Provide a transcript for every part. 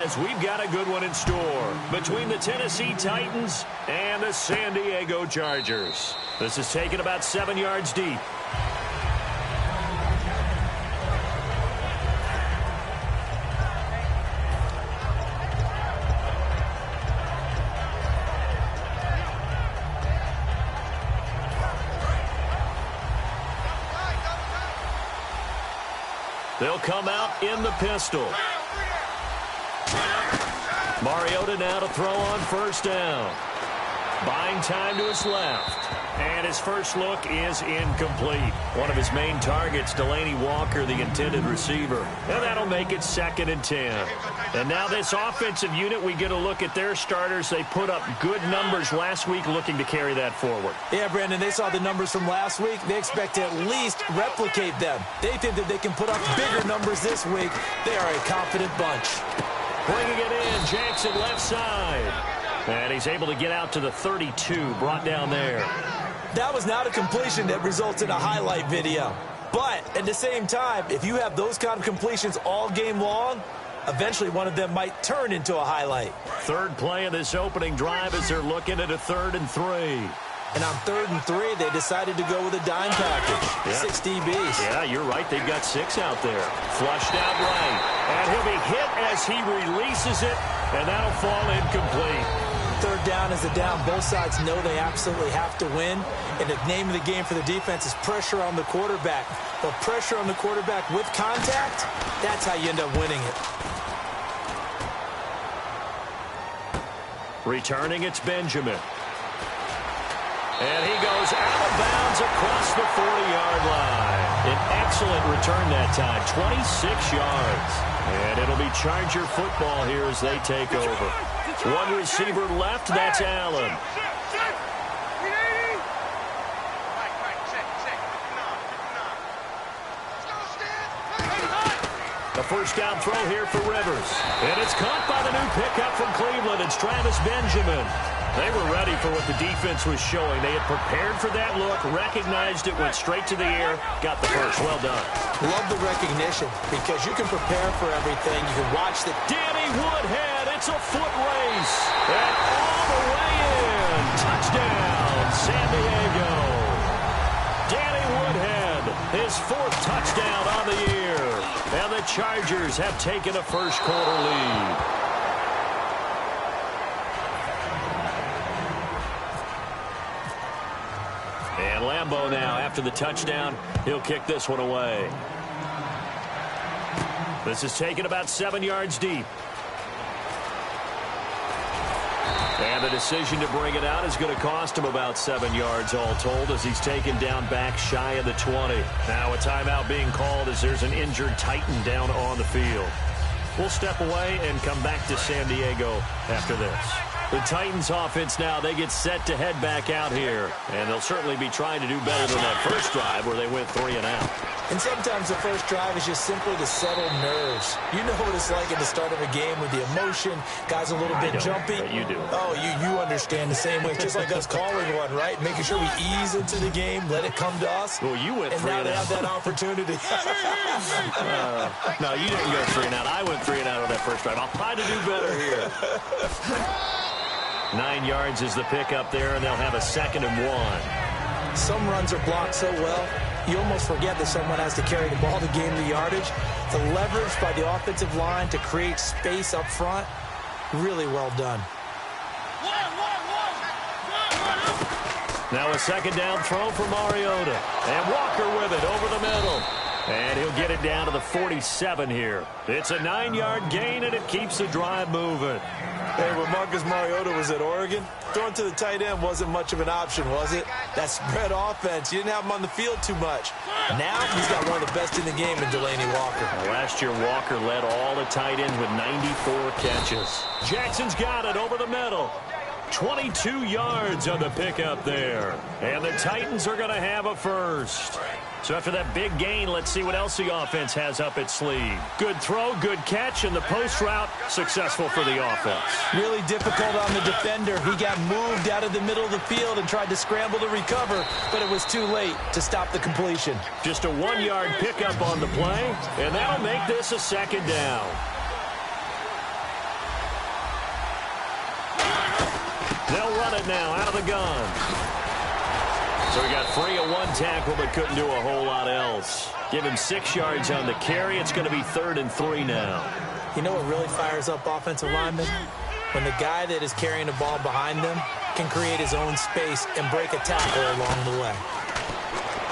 As we've got a good one in store between the Tennessee Titans and the San Diego Chargers. This is taken about 7 yards deep. They'll come out in the pistol. Mariota now to throw on first down. Buying time to his left. And his first look is incomplete. One of his main targets, Delaney Walker, the intended receiver. And that'll make it 2nd and 10. And now this offensive unit, we get a look at their starters. They put up good numbers last week, looking to carry that forward. Yeah, Brandon, they saw the numbers from last week. They expect to at least replicate them. They think that they can put up bigger numbers this week. They are a confident bunch. Bringing it in, Jackson left side. And he's able to get out to the 32, brought down there. That was not a completion that results in a highlight video. But at the same time, if you have those kind of completions all game long, eventually one of them might turn into a highlight. Third play of this opening drive as they're looking at a 3rd and 3. And on 3rd and 3, they decided to go with a dime package. Yeah. 6 DBs. Yeah, you're right. They've got 6 out there. Flushed out right. And he'll be hit as he releases it, and that'll fall incomplete. 3rd down is a down. Both sides know they absolutely have to win. And the name of the game for the defense is pressure on the quarterback. But pressure on the quarterback with contact, that's how you end up winning it. Returning, it's Benjamin. And he goes out of bounds across the 40-yard line. An excellent return that time, 26 yards. And it'll be Charger football here as they take over. One receiver left, that's Allen. A first down throw here for Rivers. And it's caught by the new pickup from Cleveland. It's Travis Benjamin. They were ready for what the defense was showing. They had prepared for that look, recognized it, went straight to the air, got the first. Well done. Love the recognition because you can prepare for everything. You can watch the... Danny Woodhead, it's a foot race. And all the way in. Touchdown, San Diego. Danny Woodhead, his 4th touchdown on the year. And the Chargers have taken a first-quarter lead. And Lambeau now, after the touchdown, he'll kick this one away. This is taken about 7 yards deep. And the decision to bring it out is going to cost him about 7 yards all told as he's taken down back shy of the 20. Now a timeout being called as there's an injured Titan down on the field. We'll step away and come back to San Diego after this. The Titans offense now, they get set to head back out here. And they'll certainly be trying to do better than that first drive where they went 3 and out. And sometimes the first drive is just simply to settle nerves. You know what it's like at the start of a game with the emotion. Guys a little bit jumpy. You do. Oh, you understand the same way. It's just like us calling one, right? Making sure we ease into the game, let it come to us. Well, you went 3 and out. And now they have that opportunity. No, you didn't go 3 and out. I went 3 and out on that first drive. I'll try to do better here. 9 yards is the pickup there, and they'll have a 2nd and 1. Some runs are blocked so well, you almost forget that someone has to carry the ball to gain the yardage. The leverage by the offensive line to create space up front, really well done. Now a 2nd down throw for Mariota. And Walker with it over the middle. And he'll get it down to the 47 here. It's a 9-yard gain, and it keeps the drive moving. Hey, when Marcus Mariota was at Oregon, throwing to the tight end wasn't much of an option, was it? That spread offense, you didn't have him on the field too much. Now he's got one of the best in the game in Delaney Walker. Last year, Walker led all the tight ends with 94 catches. Jackson's got it over the middle. 22 yards on the pickup there. And the Titans are going to have a first. So after that big gain, let's see what else the offense has up its sleeve. Good throw, good catch, and the post route successful for the offense. Really difficult on the defender. He got moved out of the middle of the field and tried to scramble to recover, but it was too late to stop the completion. Just a 1-yard pickup on the play, and that'll make this a 2nd down. They'll run it now out of the gun. So he got free of one tackle but couldn't do a whole lot else. Give him 6 yards on the carry. It's going to be 3rd and 3 now. You know what really fires up offensive linemen? When the guy that is carrying the ball behind them can create his own space and break a tackle along the way.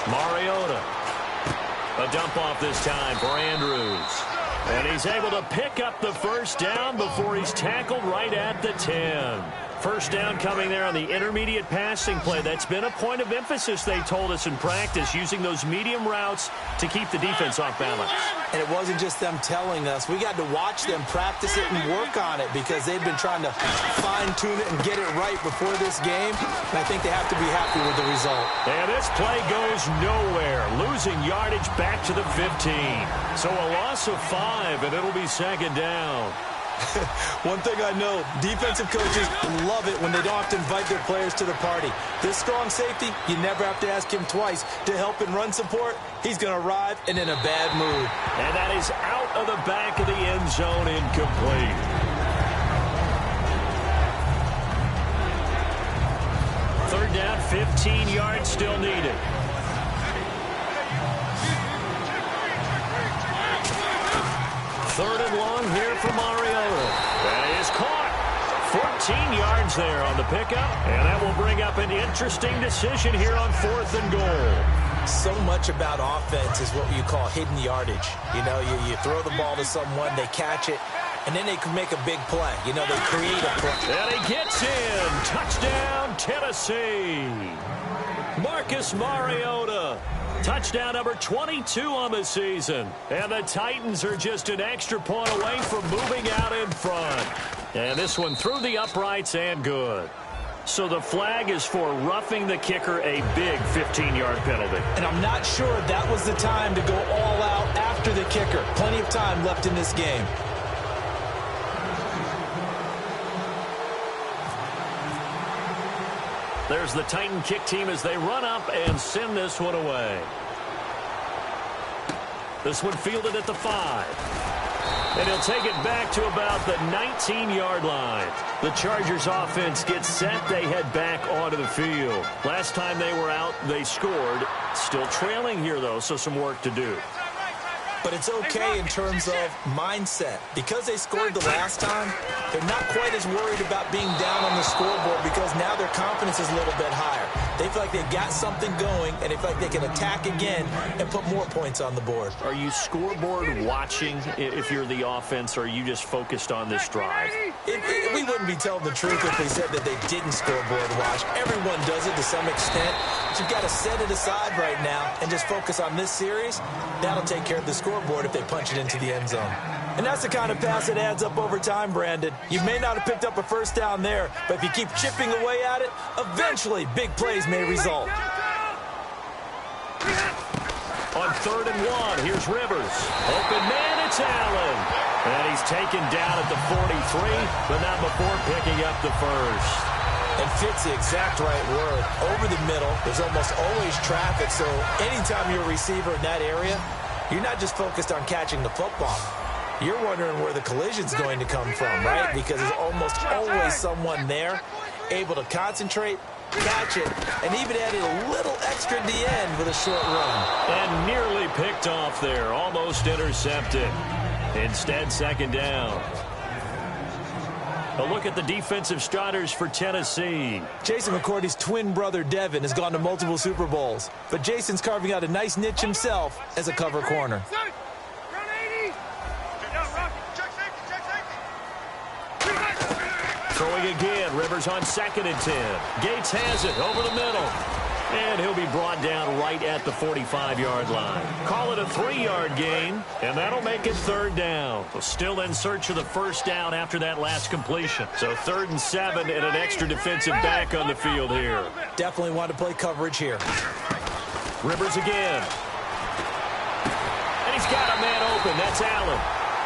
Mariota. A dump off this time for Andrews. And he's able to pick up the first down before he's tackled right at the 10. First down coming there on the intermediate passing play. That's been a point of emphasis, they told us in practice, using those medium routes to keep the defense off balance. And it wasn't just them telling us. We got to watch them practice it and work on it because they've been trying to fine-tune it and get it right before this game. And I think they have to be happy with the result. And this play goes nowhere, losing yardage back to the 15. So a loss of 5, and it'll be 2nd down. One thing I know, defensive coaches love it when they don't have to invite their players to the party. This strong safety, you never have to ask him twice to help in run support. He's going to arrive and in a bad mood. And that is out of the back of the end zone, incomplete. Third down, 15 yards still needed. Third and long here for Mariota. That is caught. 14 yards there on the pickup. And that will bring up an interesting decision here on 4th and goal. So much about offense is what you call hidden yardage. You know, you throw the ball to someone, they catch it, and then they can make a big play. You know, they create a play. And he gets in. Touchdown, Tennessee. Marcus Mariota. Touchdown number 22 on the season. And the Titans are just an extra point away from moving out in front. And this one through the uprights and good. So the flag is for roughing the kicker, a big 15-yard penalty. And I'm not sure that was the time to go all out after the kicker. Plenty of time left in this game. There's the Titan kick team as they run up and send this one away. This one fielded at the 5. And he'll take it back to about the 19-yard line. The Chargers offense gets set. They head back onto the field. Last time they were out, they scored. Still trailing here, though, so some work to do. But it's okay in terms of mindset. Because they scored the last time, they're not quite as worried about being down on the scoreboard because now their confidence is a little bit higher. They feel like they've got something going, and they feel like they can attack again and put more points on the board. Are you scoreboard watching if you're the offense, or are you just focused on this drive? We wouldn't be telling the truth if we said that they didn't scoreboard watch. Everyone does it to some extent. But you've got to set it aside right now and just focus on this series. That'll take care of the scoreboard if they punch it into the end zone. And that's the kind of pass that adds up over time, Brandon. You may not have picked up a first down there, but if you keep chipping away at it, eventually big plays may result. On 3rd and 1, here's Rivers. Open man, it's Allen. And he's taken down at the 43, but not before picking up the first. And fits the exact right word. Over the middle, there's almost always traffic, so anytime you're a receiver in that area, you're not just focused on catching the football. You're wondering where the collision's going to come from, right? Because there's almost always someone there able to concentrate, catch it, and even added a little extra at the end with a short run. And nearly picked off there, almost intercepted. Instead, 2nd down. A look at the defensive starters for Tennessee. Jason McCourty's twin brother, Devin, has gone to multiple Super Bowls. But Jason's carving out a nice niche himself as a cover corner. Throwing again, Rivers on 2nd and 10. Gates has it over the middle. And he'll be brought down right at the 45-yard line. Call it a 3-yard gain, and that'll make it 3rd down. So still in search of the first down after that last completion. So 3rd and 7 and an extra defensive back on the field here. Definitely want to play coverage here. Rivers again. And he's got a man open. That's Allen.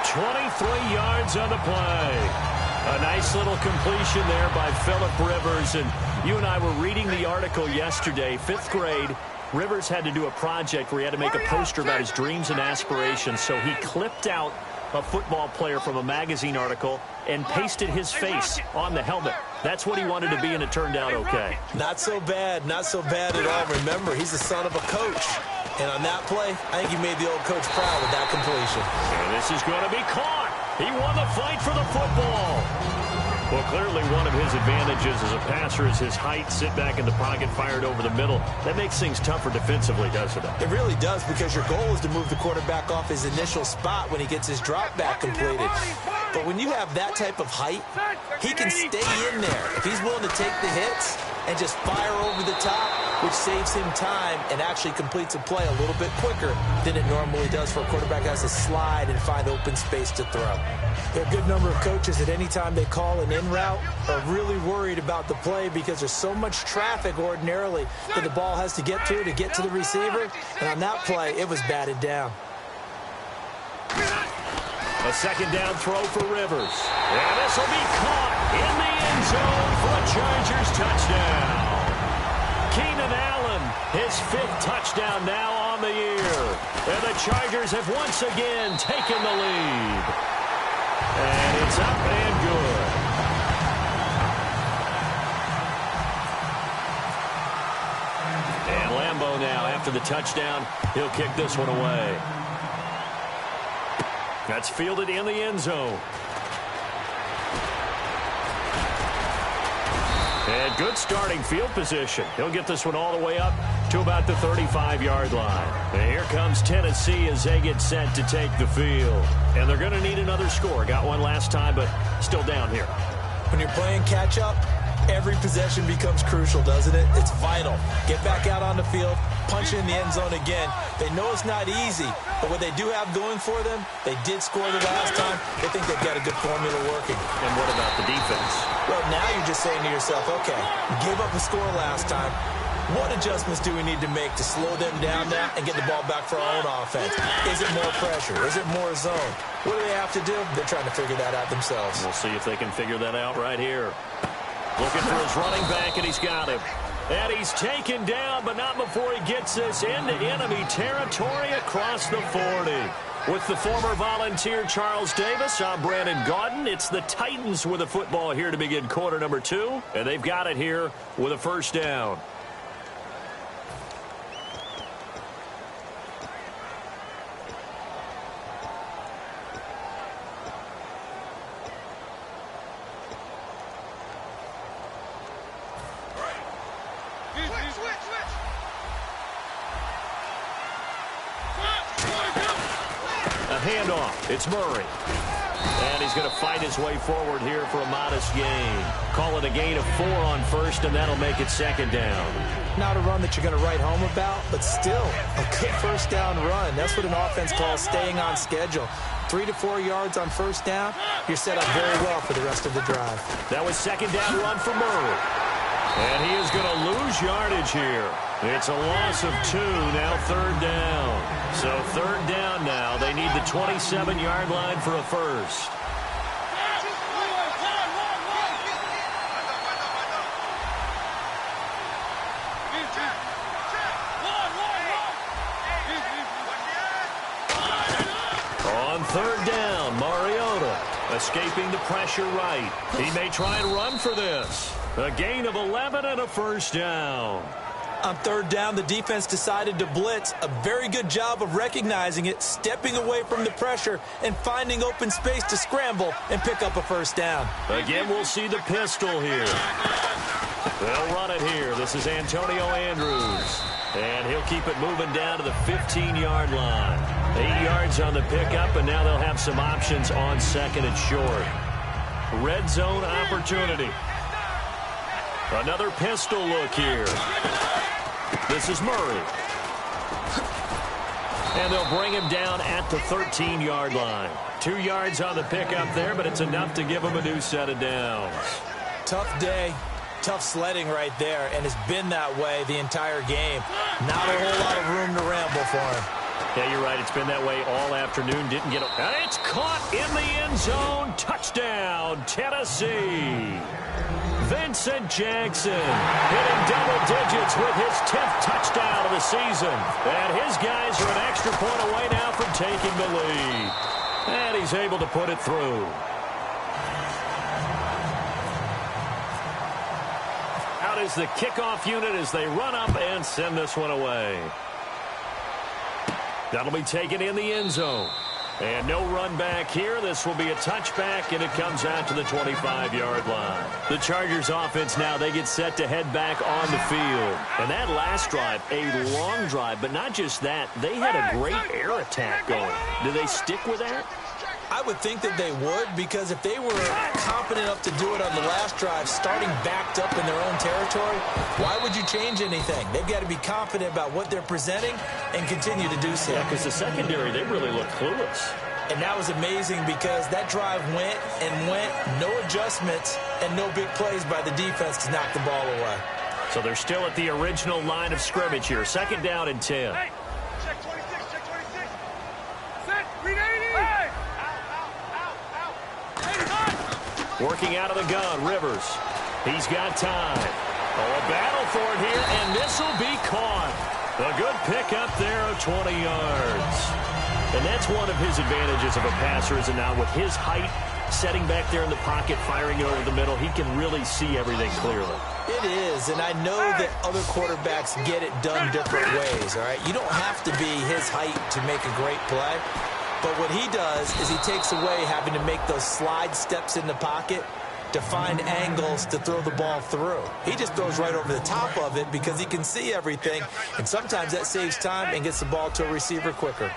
23 yards on the play. A nice little completion there by Phillip Rivers. And you and I were reading the article yesterday, 5th grade. Rivers had to do a project where he had to make a poster about his dreams and aspirations. So he clipped out a football player from a magazine article and pasted his face on the helmet. That's what he wanted to be, and it turned out okay. Not so bad. Not so bad at all. Remember, he's the son of a coach. And on that play, I think he made the old coach proud with that completion. And this is going to be caught. He won the fight for the football. Well, clearly one of his advantages as a passer is his height. Sit back in the pocket, fired over the middle. That makes things tougher defensively, doesn't it? It really does, because your goal is to move the quarterback off his initial spot when he gets his drop back completed. But when you have that type of height, he can stay in there. If he's willing to take the hits and just fire over the top, which saves him time and actually completes a play a little bit quicker than it normally does for a quarterback that has to slide and find open space to throw. There are a good number of coaches that any time they call an in route are really worried about the play because there's so much traffic ordinarily that the ball has to get through to get to the receiver. And on that play, it was batted down. A second down throw for Rivers. And this will be caught in the end zone for a Chargers touchdown. Keenan Allen, his 5th touchdown now on the year. And the Chargers have once again taken the lead. And it's up and good. And Lambeau now, after the touchdown, he'll kick this one away. That's fielded in the end zone. And good starting field position. He'll get this one all the way up to about the 35-yard line. And here comes Tennessee as they get set to take the field. And they're going to need another score. Got one last time, but still down here. When you're playing catch-up, every possession becomes crucial, doesn't it? It's vital. Get back out on the field, punch in the end zone again. They know it's not easy, but what they do have going for them, they did score the last time. They think they've got a good formula working. And what about the defense? Well, now you're just saying to yourself, okay, we gave up a score last time. What adjustments do we need to make to slow them down now and get the ball back for our own offense? Is it more pressure? Is it more zone? What do they have to do? They're trying to figure that out themselves. We'll see if they can figure that out right here. Looking for his running back, and he's got him. And he's taken down, but not before he gets this into enemy territory across the 40. With the former Volunteer Charles Davis, I'm Brandon Gaudin. It's the Titans with the football here to begin quarter number 2, and they've got it here with a first down. Handoff. It's Murray. And he's going to fight his way forward here for a modest gain. Call it a gain of 4 on first, and that'll make it second down. Not a run that you're going to write home about, but still a good first down run. That's what an offense calls staying on schedule. 3 to 4 yards on first down. You're set up very well for the rest of the drive. That was second down run for Murray. And he is going to lose yardage here. It's a loss of 2, now third down. So third down now. They need the 27-yard line for a first. On third down, Mariota escaping the pressure right. He may try and run for this. A gain of 11 and a first down. On third down, the defense decided to blitz. A very good job of recognizing it, stepping away from the pressure, and finding open space to scramble and pick up a first down. Again, we'll see the pistol here. They'll run it here. This is Antonio Andrews. And he'll keep it moving down to the 15-yard line. 8 yards on the pickup, and now they'll have some options on second and short. Red zone opportunity. Another pistol look here. This is Murray. And they'll bring him down at the 13-yard line. 2 yards on the pickup there, but it's enough to give him a new set of downs. Tough day, tough sledding right there, and it's been that way the entire game. Not a whole lot of room to ramble for him. Yeah, you're right. It's been that way all afternoon. Didn't get it. And it's caught in the end zone. Touchdown, Tennessee. Vincent Jackson hitting double digits with his 10th touchdown of the season. And his guys are an extra point away now from taking the lead. And he's able to put it through. Out is the kickoff unit as they run up and send this one away. That'll be taken in the end zone. And no run back here. This will be a touchback, and it comes out to the 25-yard line. The Chargers offense now, they get set to head back on the field. And that last drive, a long drive, but not just that. They had a great air attack going. Do they stick with that? I would think that they would, because if they were confident enough to do it on the last drive, starting backed up in their own territory, why would you change anything? They've got to be confident about what they're presenting and continue to do so. Yeah, because the secondary, they really look clueless. And that was amazing because that drive went and went, no adjustments and no big plays by the defense to knock the ball away. So they're still at the original line of scrimmage here. 2nd down and 10. Hey, check 26, check 26. Set, read 80. Hey. Working out of the gun, Rivers. He's got time. Oh, a battle for it here, and this will be caught. A good pick up there of 20 yards. And that's one of his advantages of a passer, is it not? With his height, setting back there in the pocket, firing it over the middle, he can really see everything clearly. It is, and I know that other quarterbacks get it done different ways, all right? You don't have to be his height to make a great play. But what he does is he takes away having to make those slide steps in the pocket to find angles to throw the ball through. He just throws right over the top of it because he can see everything, and sometimes that saves time and gets the ball to a receiver quicker.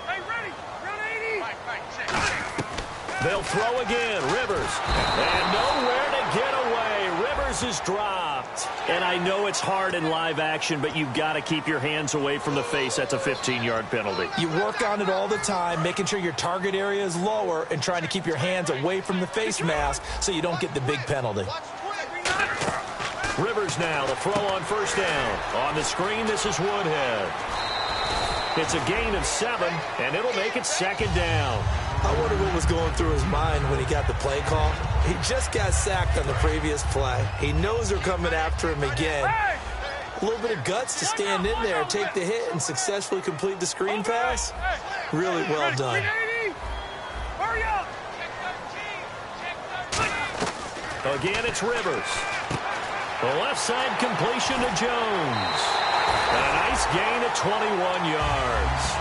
Hey, ready. Run 80. They'll throw again. Rivers. And nowhere to get away. Rivers is dropped. And I know it's hard in live action, but you've got to keep your hands away from the face. That's a 15-yard penalty. You work on it all the time, making sure your target area is lower and trying to keep your hands away from the face mask so you don't get the big penalty. Rivers now, the throw on 1st down. On the screen, this is Woodhead. It's a gain of 7, and it'll make it 2nd down. I wonder what was going through his mind when he got the play call. He just got sacked on the previous play. He knows they're coming after him again. A little bit of guts to stand in there, take the hit, and successfully complete the screen pass. Really well done. Hurry up. Again, it's Rivers. The left side completion to Jones. And a nice gain of 21 yards.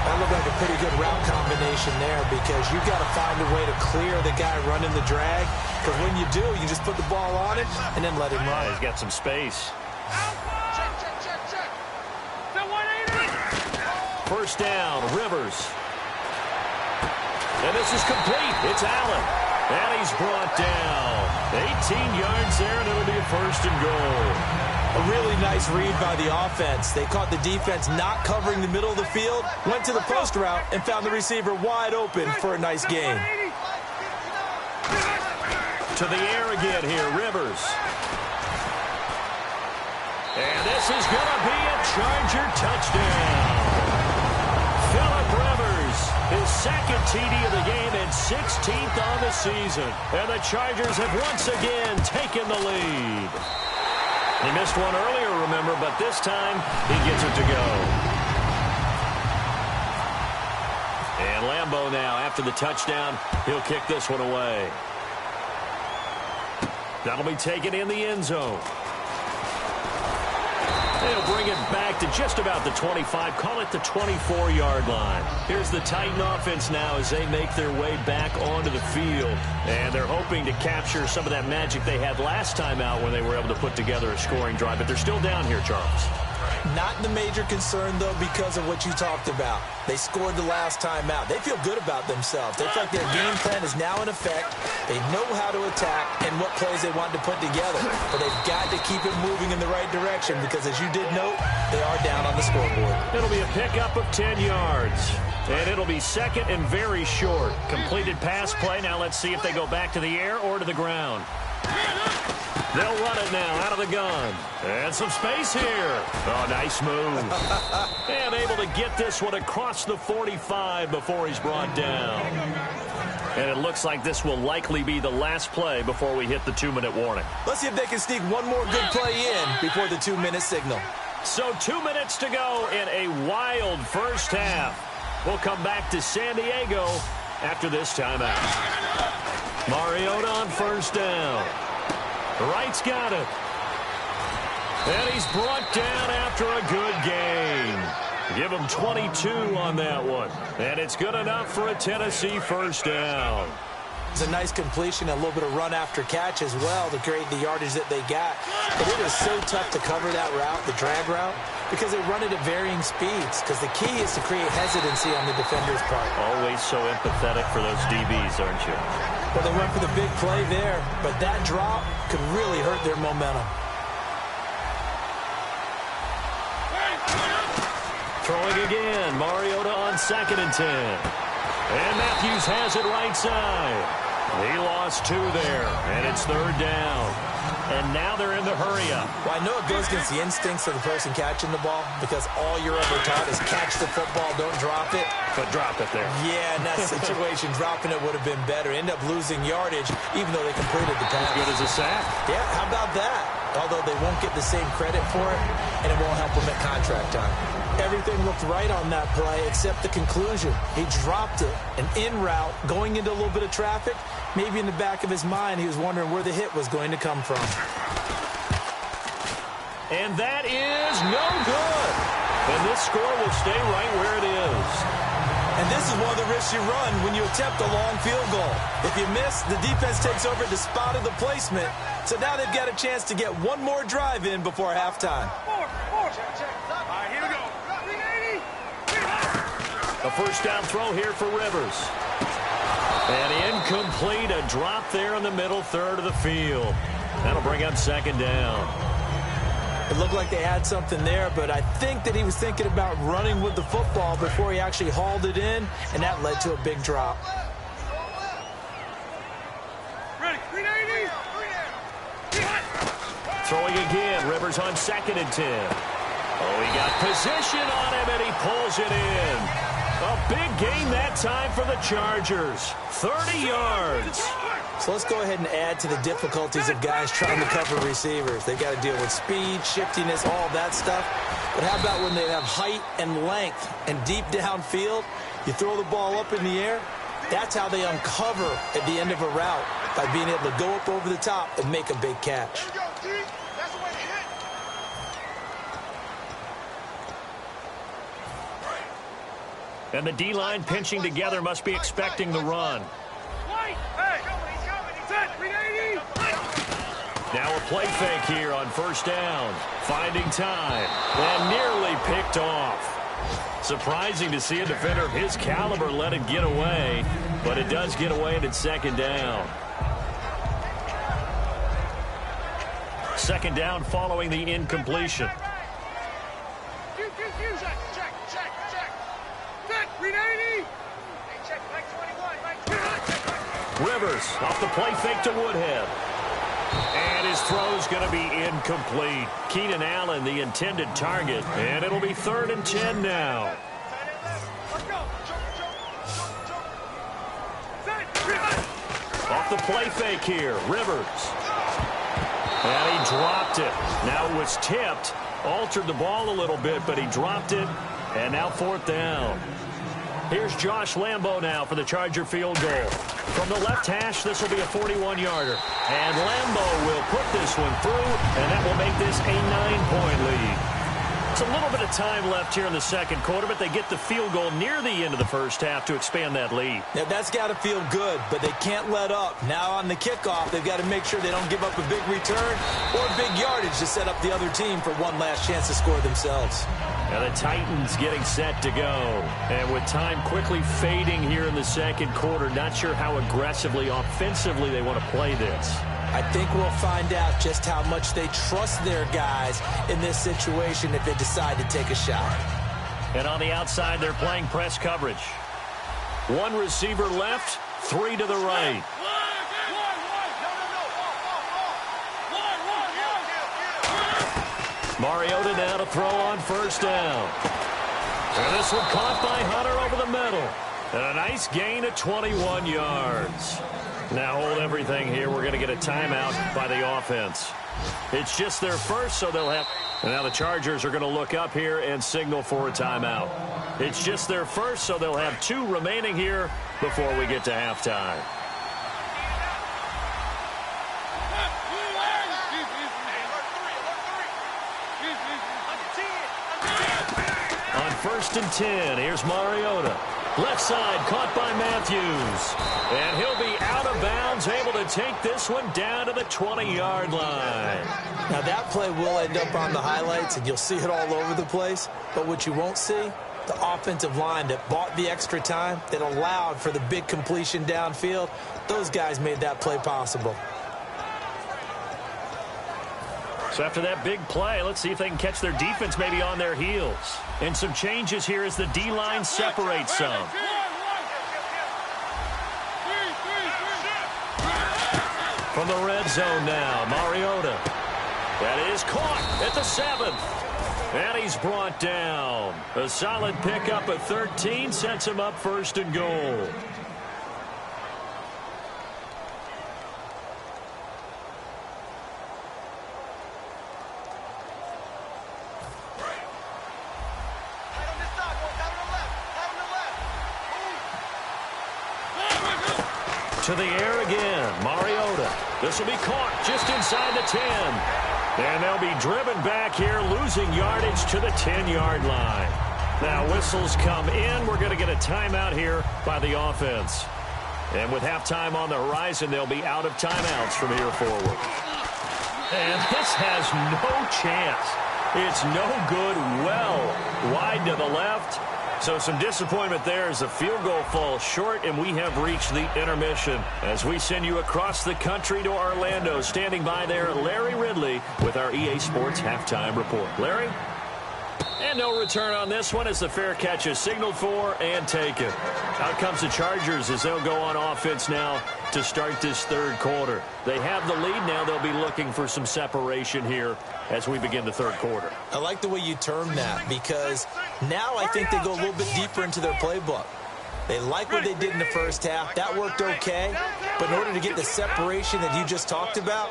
That looked like a pretty good route combination there because you've got to find a way to clear the guy running the drag. Because when you do, you just put the ball on it and then let him run. He's got some space. Check. The 180. 1st down, Rivers. And this is complete. It's Allen. And he's brought down. 18 yards there, and it'll be a 1st and goal. A really nice read by the offense. They caught the defense not covering the middle of the field, went to the post route, and found the receiver wide open for a nice gain. To the air again here, Rivers. And this is going to be a Charger touchdown. Phillip Rivers, his 2nd TD of the game and 16th on the season. And the Chargers have once again taken the lead. He missed one earlier, remember, but this time he gets it to go. And Lambeau now, after the touchdown, he'll kick this one away. That'll be taken in the end zone. They'll bring it back to just about the 25, call it the 24-yard line. Here's the Titan offense now as they make their way back onto the field. And they're hoping to capture some of that magic they had last time out when they were able to put together a scoring drive. But they're still down here, Charles. Not the major concern, though, because of what you talked about. They scored the last time out. They feel good about themselves. They feel like their game plan is now in effect. They know how to attack and what plays they want to put together. But they've got to keep it moving in the right direction because, as you did note, they are down on the scoreboard. It'll be a pickup of 10 yards. And it'll be 2nd and very short. Completed pass play. Now let's see if they go back to the air or to the ground. They'll run it now out of the gun. And some space here. Oh, nice move. And able to get this one across the 45 before he's brought down. And it looks like this will likely be the last play before we hit the 2-minute warning. Let's see if they can sneak one more good play in before the 2-minute signal. So 2 minutes to go in a wild first half. We'll come back to San Diego after this timeout. Mariota on first down. Wright's got it. And he's brought down after a good gain. Give him 22 on that one. And it's good enough for a Tennessee first down. It's a nice completion, a little bit of run after catch as well to create the yardage that they got. But it is so tough to cover that route, the drag route, because they run it at varying speeds. Because the key is to create hesitancy on the defender's part. Always so empathetic for those DBs, aren't you? Well, they went for the big play there, but that drop could really hurt their momentum. Throwing again, Mariota on 2nd and 10. And Matthews has it right side. He lost 2 there, and it's 3rd down. And now they're in the hurry-up. Well, I know it goes against the instincts of the person catching the ball because all you're ever taught is catch the football, don't drop it. But drop it there. Yeah, in that situation, dropping it would have been better. End up losing yardage, even though they completed the pass. As good as a sack. Yeah, how about that? Although they won't get the same credit for it, and it won't help them at contract time. Everything looked right on that play except the conclusion. He dropped it, an in route, going into a little bit of traffic. Maybe in the back of his mind, he was wondering where the hit was going to come from. And that is no good. And this score will stay right where it is. And this is one of the risks you run when you attempt a long field goal. If you miss, the defense takes over the spot of the placement. So now they've got a chance to get one more drive in before halftime. All right, here we go. 380. A first down throw here for Rivers. And incomplete, a drop there in the middle third of the field. That'll bring up 2nd down. It looked like they had something there, but I think that he was thinking about running with the football before he actually hauled it in, and that led to a big drop. Ready, 380. Throwing again, Rivers on 2nd and 10. Oh, he got position on him, and he pulls it in. A big gain that time for the Chargers. 30 yards. So let's go ahead and add to the difficulties of guys trying to cover receivers. They got to deal with speed, shiftiness, all that stuff. But how about when they have height and length and deep downfield? You throw the ball up in the air. That's how they uncover at the end of a route, by being able to go up over the top and make a big catch. And the D-line pinching together must be expecting the run. Now a play fake here on first down. Finding time. And nearly picked off. Surprising to see a defender of his caliber let it get away. But it does get away and it's 2nd down. 2nd down following the incompletion. Rivers off the play fake to Woodhead. And his throw's going to be incomplete. Keenan Allen, the intended target. And it'll be 3rd and 10 now. Off the play fake here, Rivers. And he dropped it. Now it was tipped. Altered the ball a little bit, but he dropped it. And now 4th down. Here's Josh Lambo now for the Charger field goal. From the left hash, this will be a 41-yarder. And Lambo will put this one through, and that will make this a 9-point lead. It's a little bit of time left here in the 2nd quarter, but they get the field goal near the end of the first half to expand that lead. Now, that's got to feel good, but they can't let up. Now on the kickoff, they've got to make sure they don't give up a big return or big yardage to set up the other team for one last chance to score themselves. Now the Titans getting set to go. And with time quickly fading here in the 2nd quarter, not sure how aggressively, offensively they want to play this. I think we'll find out just how much they trust their guys in this situation if they decide to take a shot. And on the outside, they're playing press coverage. 1 receiver left, 3 to the right. Mariota now to throw on first down. And this one caught by Hunter over the middle. And a nice gain of 21 yards. Now hold everything here. We're going to get a timeout by the offense. It's just their first, so they'll have... And now the Chargers are going to look up here and signal for a timeout. It's just their first, so they'll have 2 remaining here before we get to halftime. On 1st and 10, here's Mariota. Left side, caught by Matthews. And he'll be out of bounds, able to take this one down to the 20-yard line. Now, that play will end up on the highlights, and you'll see it all over the place. But what you won't see, the offensive line that bought the extra time, that allowed for the big completion downfield, those guys made that play possible. So after that big play, let's see if they can catch their defense maybe on their heels. And some changes here as the D-line separates some. From the red zone now, Mariota. That is caught at the 7th. And he's brought down. A solid pickup at 13 sets him up 1st and goal. To the air again, Mariota. This will be caught just inside the 10. And they'll be driven back here, losing yardage to the 10-yard line. Now whistles come in. We're going to get a timeout here by the offense. And with halftime on the horizon, they'll be out of timeouts from here forward. And this has no chance. It's no good, well wide to the left. So some disappointment there as the field goal falls short, and we have reached the intermission as we send you across the country to Orlando. Standing by there, Larry Ridley with our EA Sports Halftime Report. Larry? And no return on this one as the fair catch is signaled for and taken. Out comes the Chargers as they'll go on offense now to start this 3rd quarter. They have the lead now. They'll be looking for some separation here as we begin the 3rd quarter. I like the way you term that because now I think they go a little bit deeper into their playbook. They like what they did in the first half. That worked okay. But in order to get the separation that you just talked about,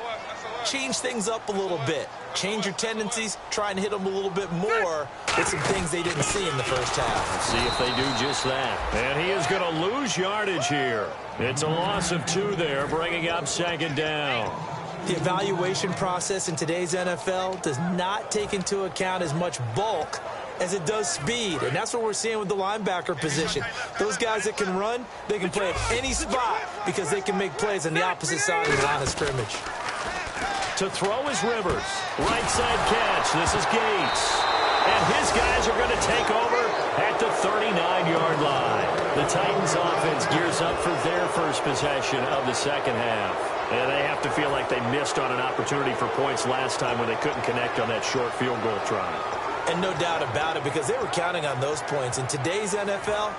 change things up a little bit. Change your tendencies. Try and hit them a little bit more with some things they didn't see in the first half. Let's see if they do just that. And he is going to lose yardage here. It's a loss of 2 there, bringing up 2nd down. The evaluation process in today's NFL does not take into account as much bulk as it does speed. And that's what we're seeing with the linebacker position. Those guys that can run, they can play at any spot because they can make plays on the opposite side of the line of scrimmage. To throw is Rivers. Right side catch. This is Gates. And his guys are going to take over at the 39-yard line. The Titans offense gears up for their first possession of the 2nd half. And they have to feel like they missed on an opportunity for points last time when they couldn't connect on that short field goal try. And no doubt about it, because they were counting on those points. In today's NFL,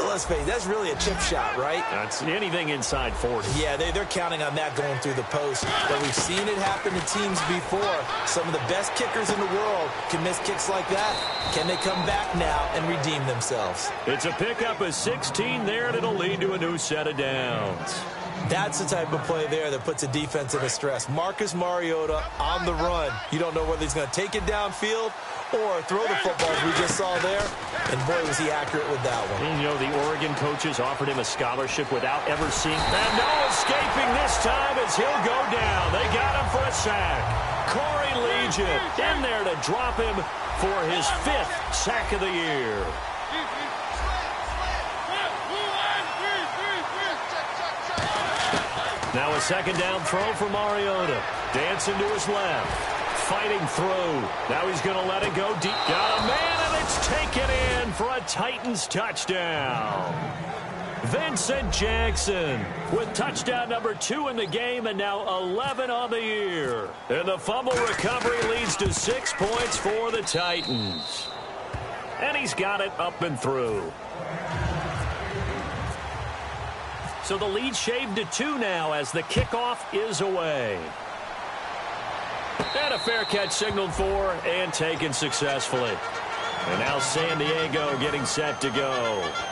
let's face it, that's really a chip shot, right? That's anything inside 40. Yeah, they're counting on that going through the post. But we've seen it happen to teams before. Some of the best kickers in the world can miss kicks like that. Can they come back now and redeem themselves? It's a pickup of 16 there, and it'll lead to a new set of downs. That's the type of play there that puts a defense in a stress. Marcus Mariota on the run. You don't know whether he's going to take it downfield or throw the football as we just saw there. And boy, was he accurate with that one. And you know, the Oregon coaches offered him a scholarship without ever seeing. And no escaping this time as he'll go down. They got him for a sack. Corey Legion in there to drop him for his 5th sack of the year. Now a 2nd down throw for Mariota. Dancing to his left. Fighting through. Now he's going to let it go deep. Got a man, and it's taken in for a Titans touchdown. Vincent Jackson with touchdown number 2 in the game and now 11 on the year. And the fumble recovery leads to 6 points for the Titans. And he's got it up and through. So the lead shaved to 2 now as the kickoff is away. And a fair catch signaled for and taken successfully. And now San Diego getting set to go.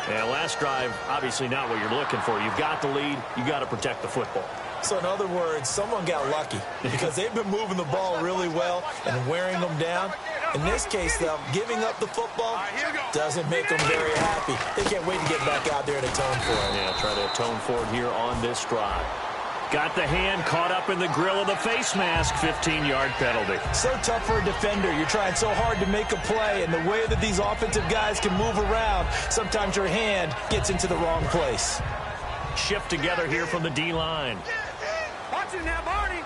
And last drive, obviously not what you're looking for. You've got the lead. You've got to protect the football. So in other words, someone got lucky because they've been moving the ball really well and wearing them down. In this case, though, giving up the football doesn't make them very happy. They can't wait to get back out there and atone for it. Yeah, try to atone for it here on this drive. Got the hand caught up in the grill of the face mask. 15-yard penalty. So tough for a defender. You're trying so hard to make a play, and the way that these offensive guys can move around, sometimes your hand gets into the wrong place. Shift together here from the D-line. Watch it now, Barney.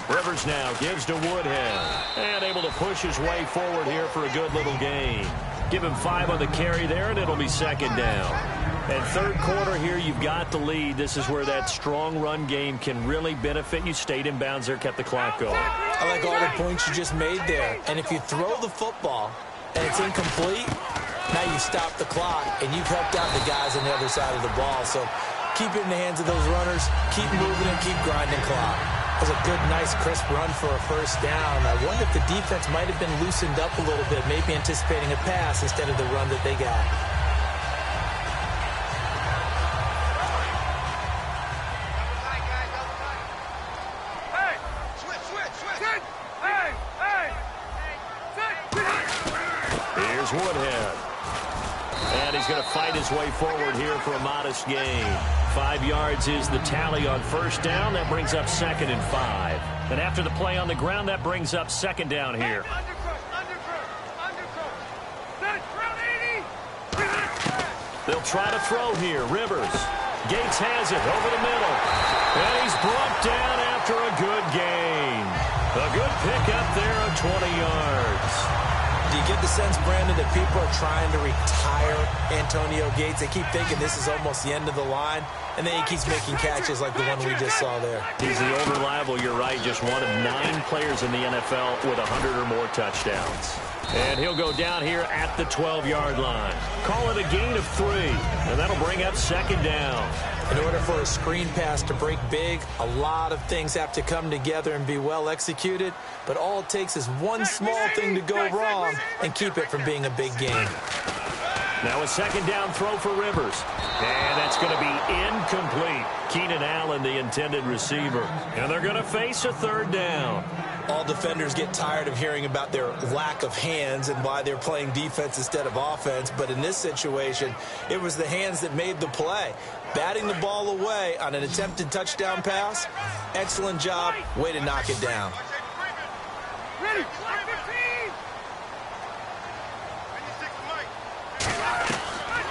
Rivers now gives to Woodhead. And able to push his way forward here for a good little gain. Give him 5 on the carry there, and it'll be second down. And third quarter here, you've got the lead. This is where that strong run game can really benefit you. Stayed in bounds there, kept the clock going. I like all the points you just made there. And if you throw the football and it's incomplete, now you stop the clock, and you've helped out the guys on the other side of the ball. So keep it in the hands of those runners. Keep moving and keep grinding clock. That was a good, nice, crisp run for a first down. I wonder if the defense might have been loosened up a little bit, maybe anticipating a pass instead of the run that they got. Hey! Switch! Hey! Here's Woodhead. And he's going to fight his way forward here for a modest gain. 5 yards is the tally on first down. That brings up 2nd and 5. And after the play on the ground, that brings up second down here. They'll try to throw here. Rivers. Gates has it over the middle. And he's brought down after a good gain. A good pickup there of 20 yards. Do you get the sense, Brandon, that people are trying to retire Antonio Gates? They keep thinking this is almost the end of the line, and then he keeps making catches like the one we just saw there. He's the old reliable, you're right, just one of 9 players in the NFL with 100 or more touchdowns. And he'll go down here at the 12-yard line. Call it a gain of 3, and that'll bring up second down. In order for a screen pass to break big, a lot of things have to come together and be well executed, but all it takes is one small thing to go wrong and keep it from being a big game. Now a second down throw for Rivers. And that's going to be incomplete. Keenan Allen, the intended receiver. And they're going to face a third down. All defenders get tired of hearing about their lack of hands and why they're playing defense instead of offense. But in this situation, it was the hands that made the play. Batting the ball away on an attempted touchdown pass. Excellent job. Way to knock it down. Ready?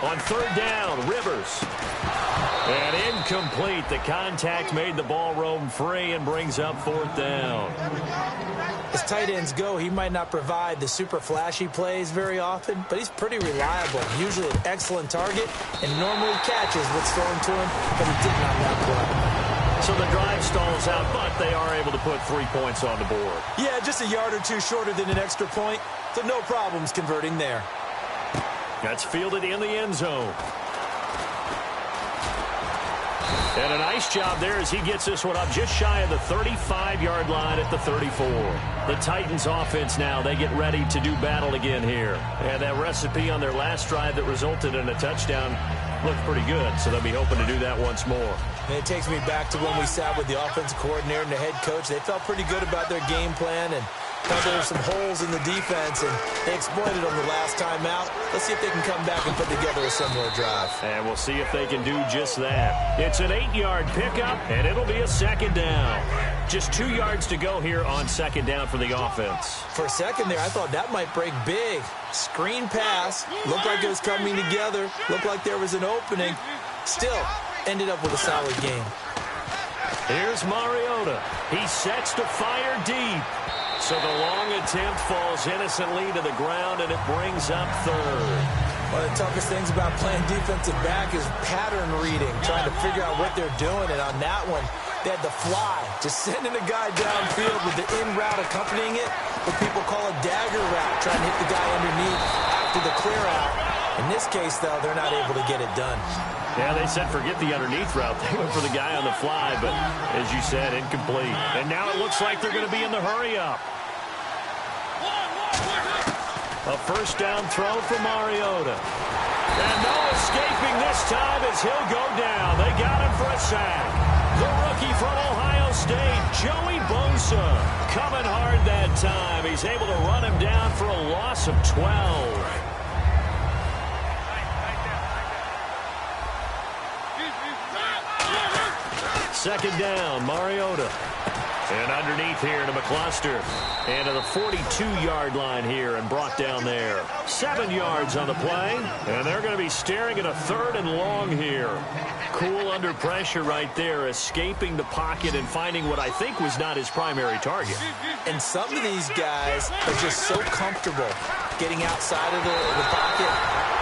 On third down, Rivers. And incomplete. The contact made the ball roam free and brings up fourth down. As tight ends go, he might not provide the super flashy plays very often, but he's pretty reliable. Usually an excellent target and normally catches what's thrown to him, but he didn't on that play. So the drive stalls out, but they are able to put 3 points on the board. Yeah, just a yard or two shorter than an extra point, so no problems converting there. That's fielded in the end zone. And a nice job there as he gets this one up just shy of the 35-yard line at the 34. The Titans offense now, they get ready to do battle again here. And that recipe on their last drive that resulted in a touchdown looked pretty good, so they'll be hoping to do that once more. And it takes me back to when we sat with the offensive coordinator and the head coach. They felt pretty good about their game plan and thought there were some holes in the defense, and they exploited them the last time out. Let's see if they can come back and put together a similar drive. And we'll see if they can do just that. It's an 8-yard pickup, and it'll be a second down. Just 2 yards to go here on second down for the offense. For a second there, I thought that might break big. Screen pass. Looked like it was coming together. Looked like there was an opening. Still, ended up with a solid game. Here's Mariota. He sets to fire deep. So the long attempt falls innocently to the ground, and it brings up third. One of the toughest things about playing defensive back is pattern reading, trying to figure out what they're doing. And on that one, they had the fly, just sending a guy downfield with the in route accompanying it, what people call a dagger route, trying to hit the guy underneath after the clear out. In this case, though, they're not able to get it done. Yeah, they said forget the underneath route. They went for the guy on the fly, but as you said, incomplete. And now it looks like they're going to be in the hurry-up. A first down throw for Mariota. And no escaping this time as he'll go down. They got him for a sack. The rookie from Ohio State, Joey Bosa. Coming hard that time. He's able to run him down for a loss of 12. Second down, Mariota. And underneath here to McCluster. And to the 42-yard line here and brought down there. 7 yards on the play. And they're going to be staring at a 3rd and long here. Cool under pressure right there, escaping the pocket and finding what I think was not his primary target. And some of these guys are just so comfortable getting outside of the pocket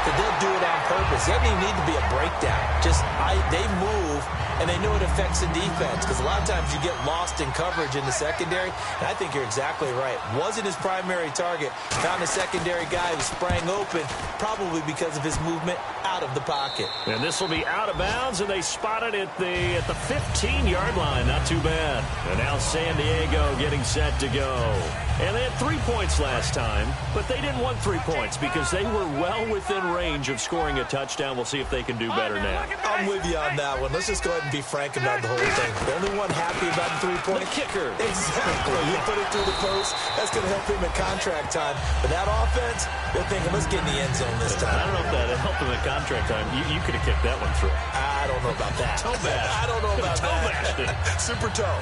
that they'll do it on purpose. It doesn't even need to be a breakdown. They move, and they know it affects the defense, because a lot of times you get lost in coverage in the secondary, and I think you're exactly right. Wasn't his primary target. Found a secondary guy who sprang open, probably because of his movement out of the pocket. And this will be out of bounds, and they spot it at the 15-yard line. Not too bad. And now San Diego getting set to go. And they had 3 points last time, but they didn't want 3 points because they were well within range of scoring a touchdown. We'll see if they can do better now. I'm with you on that one. Let's just go ahead and be frank about the whole thing. The only one happy about the 3 points. The kicker. Exactly. You put it through the post. That's going to help him at contract time. But that offense, they're thinking, let's get in the end zone this time. I don't know if that helped him at contract time. You could have kicked that one through. I don't know about that. Toe bash. I don't know about toe that. Super toe.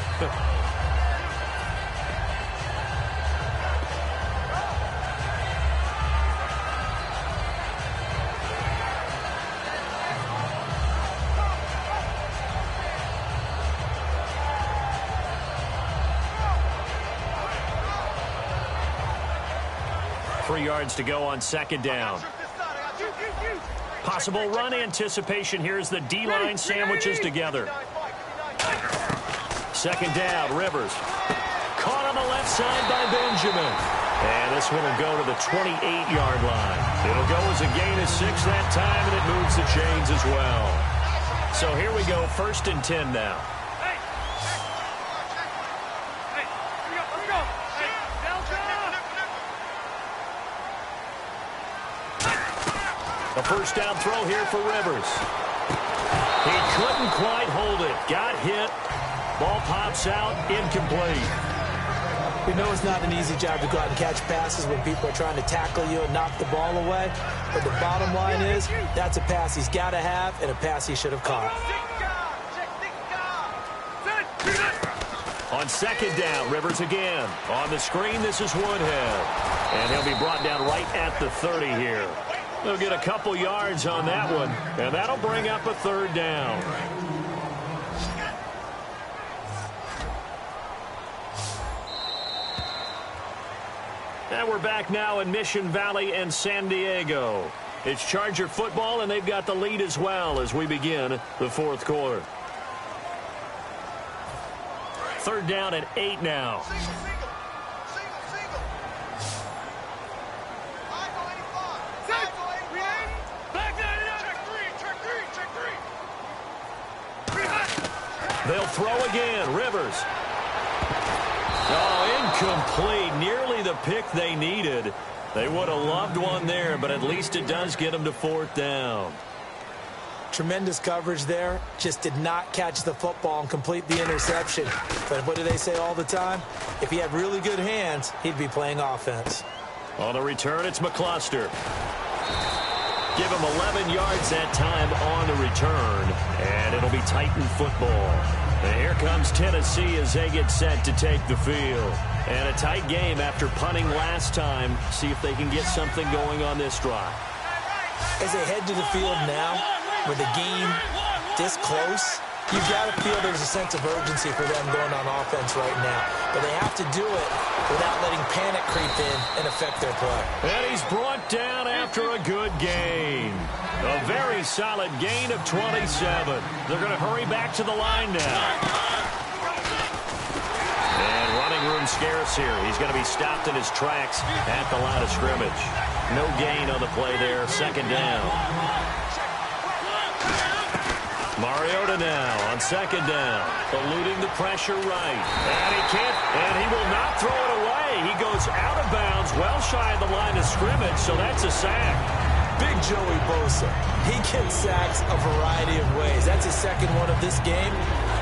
3 yards to go on second down. Possible run anticipation here as the D-line sandwiches together. Second down, Rivers. Caught on the left side by Benjamin. And this one will go to the 28-yard line. It'll go as a gain of 6 that time, and it moves the chains as well. So here we go, 1st and 10 now. A first down throw here for Rivers. He couldn't quite hold it. Got hit. Ball pops out. Incomplete. We know it's not an easy job to go out and catch passes when people are trying to tackle you and knock the ball away. But the bottom line is, that's a pass he's got to have and a pass he should have caught. On second down, Rivers again. On the screen, this is Woodhead. And he'll be brought down right at the 30 here. They'll get a couple yards on that one, and that'll bring up a 3rd down. And we're back now in Mission Valley and San Diego. It's Charger football, and they've got the lead as well as we begin the 4th quarter. 3rd down at 8 now. They'll throw again. Rivers. Oh, incomplete. Nearly the pick they needed. They would have loved one there, but at least it does get them to 4th down. Tremendous coverage there. Just did not catch the football and complete the interception. But what do they say all the time? If he had really good hands, he'd be playing offense. On the return, it's McCluster. Give him 11 yards that time on the return, and it'll be Titan football. And here comes Tennessee as they get set to take the field. And a tight game after punting last time. See if they can get something going on this drive. As they head to the field now, with the game this close, you've got to feel there's a sense of urgency for them going on offense right now. But they have to do it without letting panic creep in and affect their play. And he's brought down after a good gain. A very solid gain of 27. They're going to hurry back to the line now. And running room scarce here. He's going to be stopped in his tracks at the line of scrimmage. No gain on the play there. Second down. Mariota now on second down, eluding the pressure right. And he can't, and he will not throw it away. He goes out of bounds, well shy of the line of scrimmage, so that's a sack. Big Joey Bosa. He gets sacks a variety of ways. That's his second one of this game.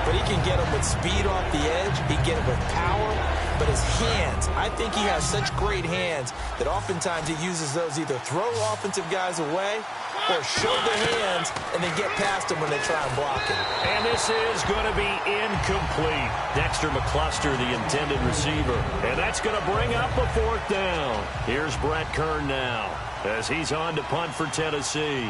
but he can get him with speed off the edge. He can get him with power. But his hands, I think he has such great hands that oftentimes he uses those either throw offensive guys away or show the hands and then get past them when they try and block it. And this is going to be incomplete. Dexter McCluster, the intended receiver. And that's going to bring up a 4th down. Here's Brett Kern now as he's on to punt for Tennessee.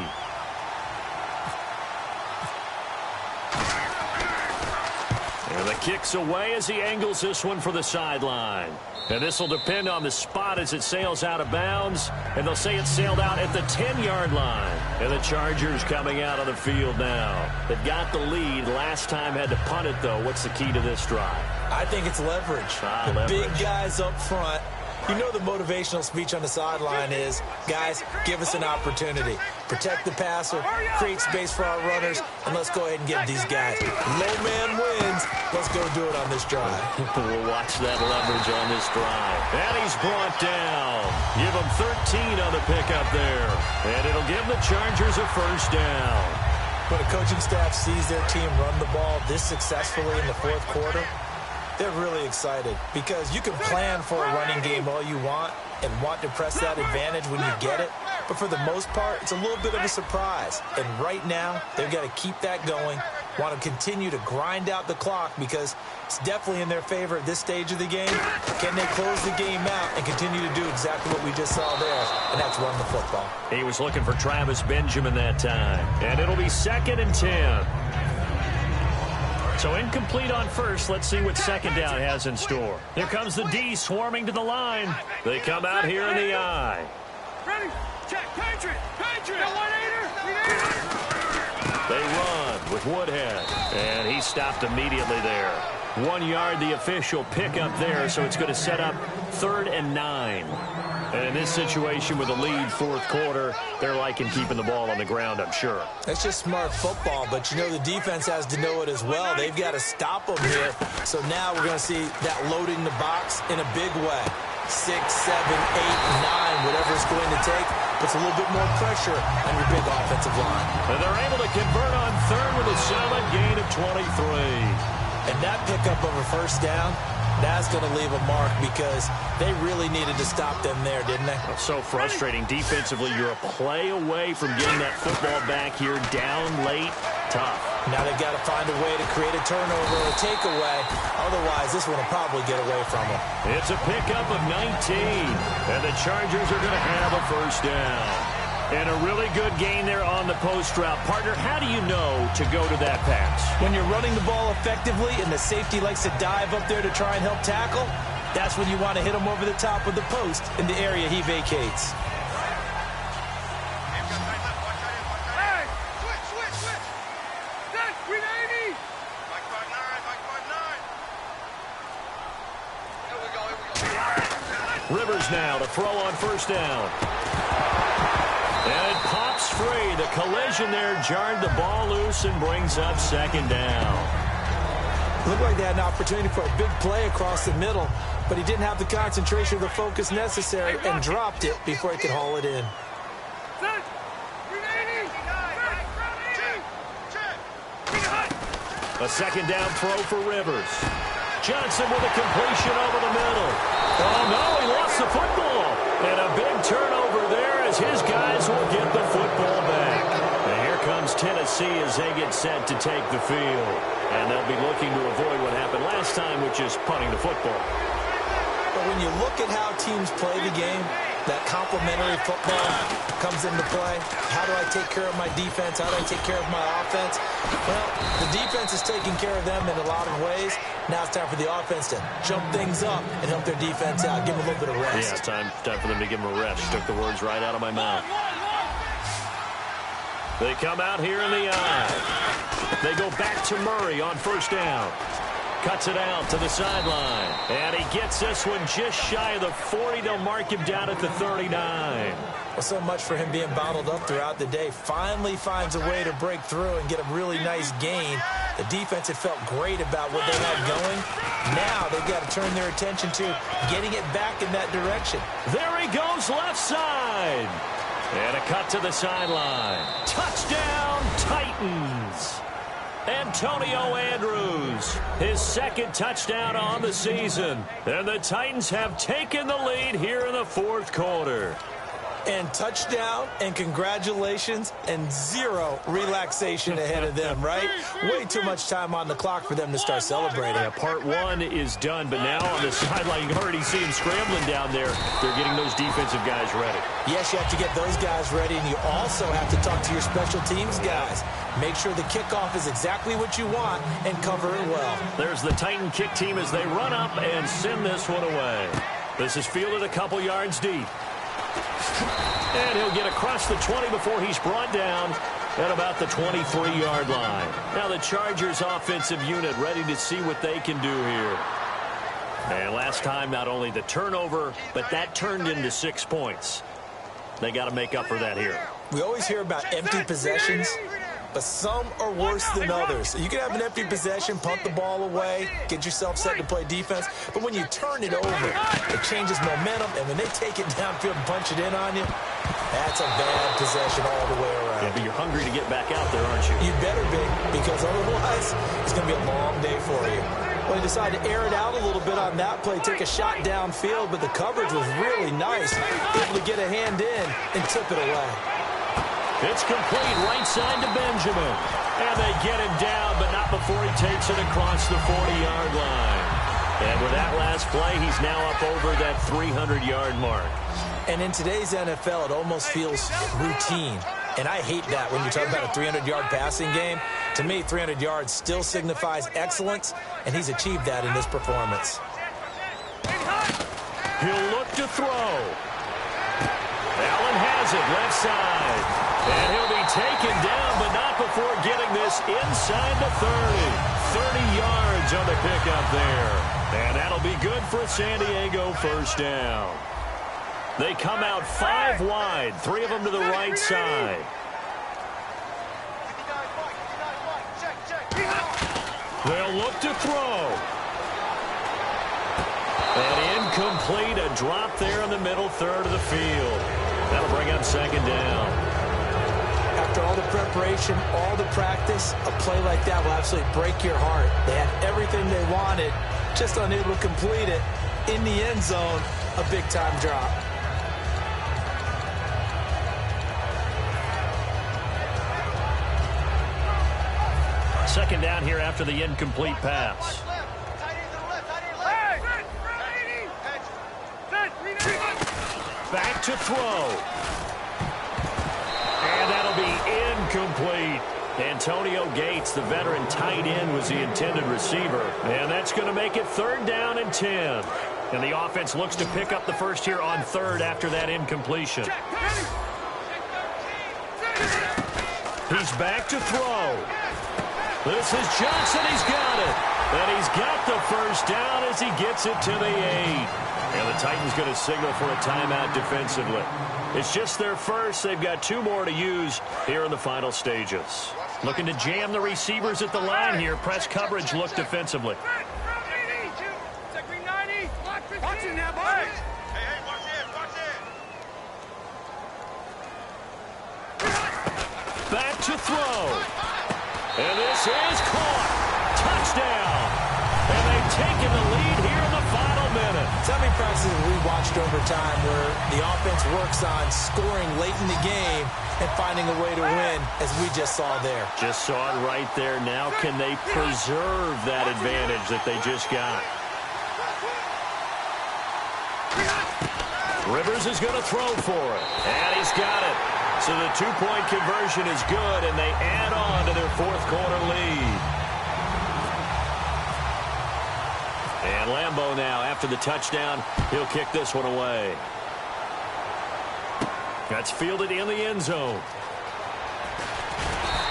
And the kick's away as he angles this one for the sideline. And this will depend on the spot as it sails out of bounds. And they'll say it sailed out at the 10-yard line. And the Chargers coming out on the field now. They've got the lead. Last time had to punt it, though. What's the key to this drive? I think it's leverage. Big guys up front. You know the motivational speech on the sideline is, guys, give us an opportunity. Protect the passer, create space for our runners, and let's go ahead and get these guys. Low man wins. Let's go do it on this drive. We'll watch that leverage on this drive. And he's brought down. Give him 13 on the pickup there. And it'll give the Chargers a 1st down. When a coaching staff sees their team run the ball this successfully in the 4th quarter, they're really excited because you can plan for a running game all you want and want to press that advantage when you get it. But for the most part, it's a little bit of a surprise. And right now, they've got to keep that going, want to continue to grind out the clock because it's definitely in their favor at this stage of the game. Can they close the game out and continue to do exactly what we just saw there? And that's run the football. He was looking for Travis Benjamin that time. And it'll be 2nd and 10. So incomplete on first. Let's see what 2nd down has in store. Here comes the D swarming to the line. They come out here in the I. Ready? Check. Patriot. Patriot. 1-8er. They run with Woodhead. And he stopped immediately there. 1 yard, the official pickup there. So it's going to set up 3rd and 9. And in this situation with a lead 4th quarter, they're liking keeping the ball on the ground, I'm sure. That's just smart football, but you know the defense has to know it as well. They've got to stop them here. So now we're going to see that loading the box in a big way. 6, 7, 8, 9, whatever it's going to take, puts a little bit more pressure on your big offensive line. And they're able to convert on 3rd with a solid gain of 23. And that pickup of a 1st down, that's going to leave a mark because they really needed to stop them there, didn't they? So frustrating. Defensively, you're a play away from getting that football back here down late. Tough. Now they've got to find a way to create a turnover or a takeaway. Otherwise, this one will probably get away from them. It's a pickup of 19. And the Chargers are going to have a 1st down. And a really good gain there on the post route. Partner, how do you know to go to that pass? When you're running the ball effectively and the safety likes to dive up there to try and help tackle, that's when you want to hit him over the top of the post in the area he vacates. Hey! Switch! Set! 380! Back 5-9. Here we go. Rivers now to throw on 1st down. And it pops free. The collision there jarred the ball loose and brings up 2nd down. Looked like they had an opportunity for a big play across the middle, but he didn't have the concentration or the focus necessary and dropped it before he could haul it in. Set! 380! A 2nd down throw for Rivers. Johnson with a completion over the middle. Oh, no, he lost the football. And a big turnover there as his guys will get the football back. And here comes Tennessee as they get set to take the field. And they'll be looking to avoid what happened last time, which is punting the football. But when you look at how teams play the game, that complementary football comes into play. How do I take care of my defense? How do I take care of my offense? Well, the defense is taking care of them in a lot of ways. Now it's time for the offense to jump things up and help their defense out. Give them a little bit of rest. Yeah, time for them to give them a rest. Took the words right out of my mouth. They come out here in the I. They go back to Murray on 1st down. Cuts it out to the sideline. And he gets this one just shy of the 40. They'll mark him down at the 39. Well, so much for him being bottled up throughout the day. Finally finds a way to break through and get a really nice gain. The defense had felt great about what they had going. Now they've got to turn their attention to getting it back in that direction. There he goes left side. And a cut to the sideline. Touchdown, Titans. Antonio Andrews, his second touchdown on the season. And the Titans have taken the lead here in the fourth quarter. And touchdown, and congratulations, and zero relaxation ahead of them, right? Way too much time on the clock for them to start celebrating. Yeah, part one is done, but now on the sideline, you can already see them scrambling down there. They're getting those defensive guys ready. Yes, you have to get those guys ready, and you also have to talk to your special teams guys. Make sure the kickoff is exactly what you want and cover it well. There's the Titan kick team as they run up and send this one away. This is fielded a couple yards deep. And he'll get across the 20 before he's brought down at about the 23-yard line. Now the Chargers offensive unit ready to see what they can do here. And last time, not only the turnover, but that turned into 6 points. They got to make up for that here. We always hear about empty possessions, but some are worse than others. You can have an empty possession, punt the ball away, get yourself set to play defense, but when you turn it over, it changes momentum, and when they take it downfield and punch it in on you, that's a bad possession all the way around. Yeah, but you're hungry to get back out there, aren't you? You better be, because otherwise it's going to be a long day for you. Well, he decided to air it out a little bit on that play, take a shot downfield, but the coverage was really nice, able to get a hand in and tip it away. It's complete right side to Benjamin. And they get him down, but not before he takes it across the 40-yard line. And with that last play, he's now up over that 300-yard mark. And in today's NFL, it almost feels routine. And I hate that when you talk about a 300-yard passing game. To me, 300 yards still signifies excellence, and he's achieved that in this performance. He'll look to throw. Allen has it left side. And he'll be taken down, but not before getting this inside the 30. 30 yards on the pickup there. And that'll be good for San Diego first down. They come out 5 wide, 3 of them to the right side. They'll look to throw. And incomplete, a drop there in the middle third of the field. That'll bring up second down. After all the preparation, all the practice, a play like that will absolutely break your heart. They had everything they wanted, just unable to complete it. In the end zone, a big-time drop. Second down here after the incomplete pass. Back to throw. And that'll be incomplete. Antonio Gates, the veteran tight end, was the intended receiver. And that's going to make it 3rd down and 10. And the offense looks to pick up the first here on 3rd after that incompletion. He's back to throw. This is Johnson. He's got it. And he's got the first down as he gets it to the 8. And the Titans going to signal for a timeout defensively. It's just their first. They've got 2 more to use here in the final stages. Looking to jam the receivers at the line here. Press coverage look defensively. Watch it now, boys. Hey, watch it. Back to throw. And this is caught. Touchdown. And they've taken the lead here in the final minute. So many practices we watched over time where the offense works on scoring late in the game and finding a way to win, as we just saw there. Just saw it right there. Now can they preserve that advantage that they just got? Rivers is going to throw for it. And he's got it. So the 2-point conversion is good, and they add on to their 4th quarter lead. And Lambeau now, after the touchdown, he'll kick this one away. That's fielded in the end zone.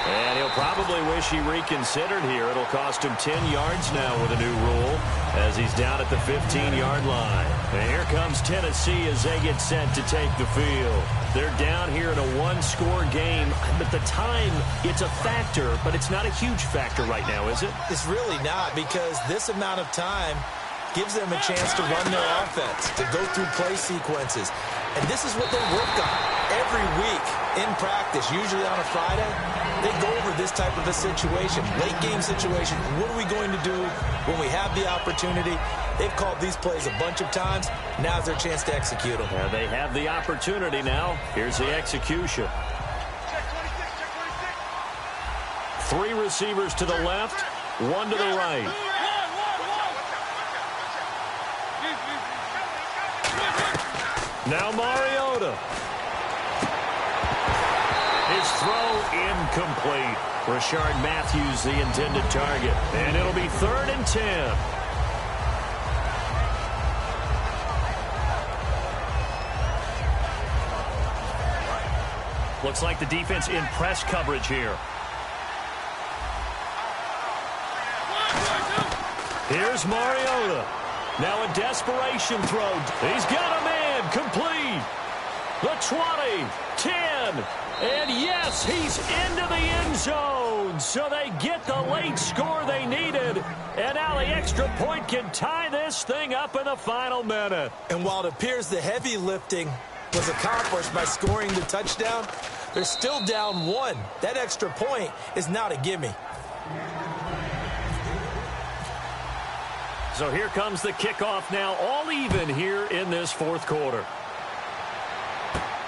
And he'll probably wish he reconsidered here. It'll cost him 10 yards now with a new rule as he's down at the 15-yard line. And here comes Tennessee as they get set to take the field. They're down here in a 1-score game, but the time, it's a factor, but it's not a huge factor right now, is it? It's really not, because this amount of time gives them a chance to run their offense, to go through play sequences. And this is what they work on every week. in practice, usually on a Friday, they go over this type of a situation, late game situation. What are we going to do when we have the opportunity? They've called these plays a bunch of times. Now's their chance to execute them. Yeah, they have the opportunity now. Here's the execution. Check 26, check 26. 3 receivers to the left, 1 to the right. Now Mariota. His throw incomplete. Rashard Matthews, the intended target. And it'll be 3rd and 10. Looks like the defense in press coverage here. Here's Mariota. Now a desperation throw. He's got a man. Complete. The 20, 10, and yes, he's into the end zone. So they get the late score they needed. And now the extra point can tie this thing up in the final minute. And while it appears the heavy lifting was accomplished by scoring the touchdown, they're still down 1. That extra point is not a gimme. So here comes the kickoff now, all even here in this 4th quarter.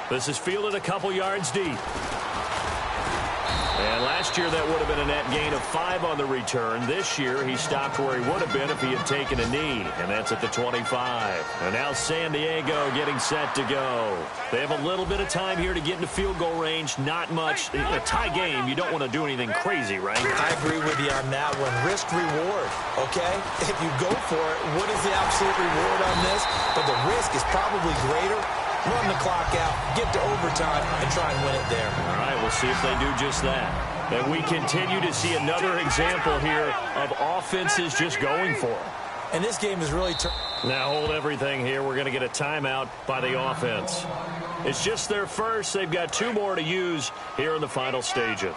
This is fielded a couple yards deep. And last year that would have been a net gain of 5 on the return. This year he stopped where he would have been if he had taken a knee, and that's at the 25. And now San Diego getting set to go. They have a little bit of time here to get into field goal range. Not much. A tie game, you don't want to do anything crazy, right? I agree with you on that one. Risk reward, okay? If you go for it, what is the absolute reward on this? But the risk is probably greater. Run the clock out, get to overtime, and try and win it there. All right, we'll see if they do just that. And we continue to see another example here of offenses just going for it. And this game is really... Now hold everything here. We're going to get a timeout by the offense. It's just their first. They've got 2 more to use here in the final stages.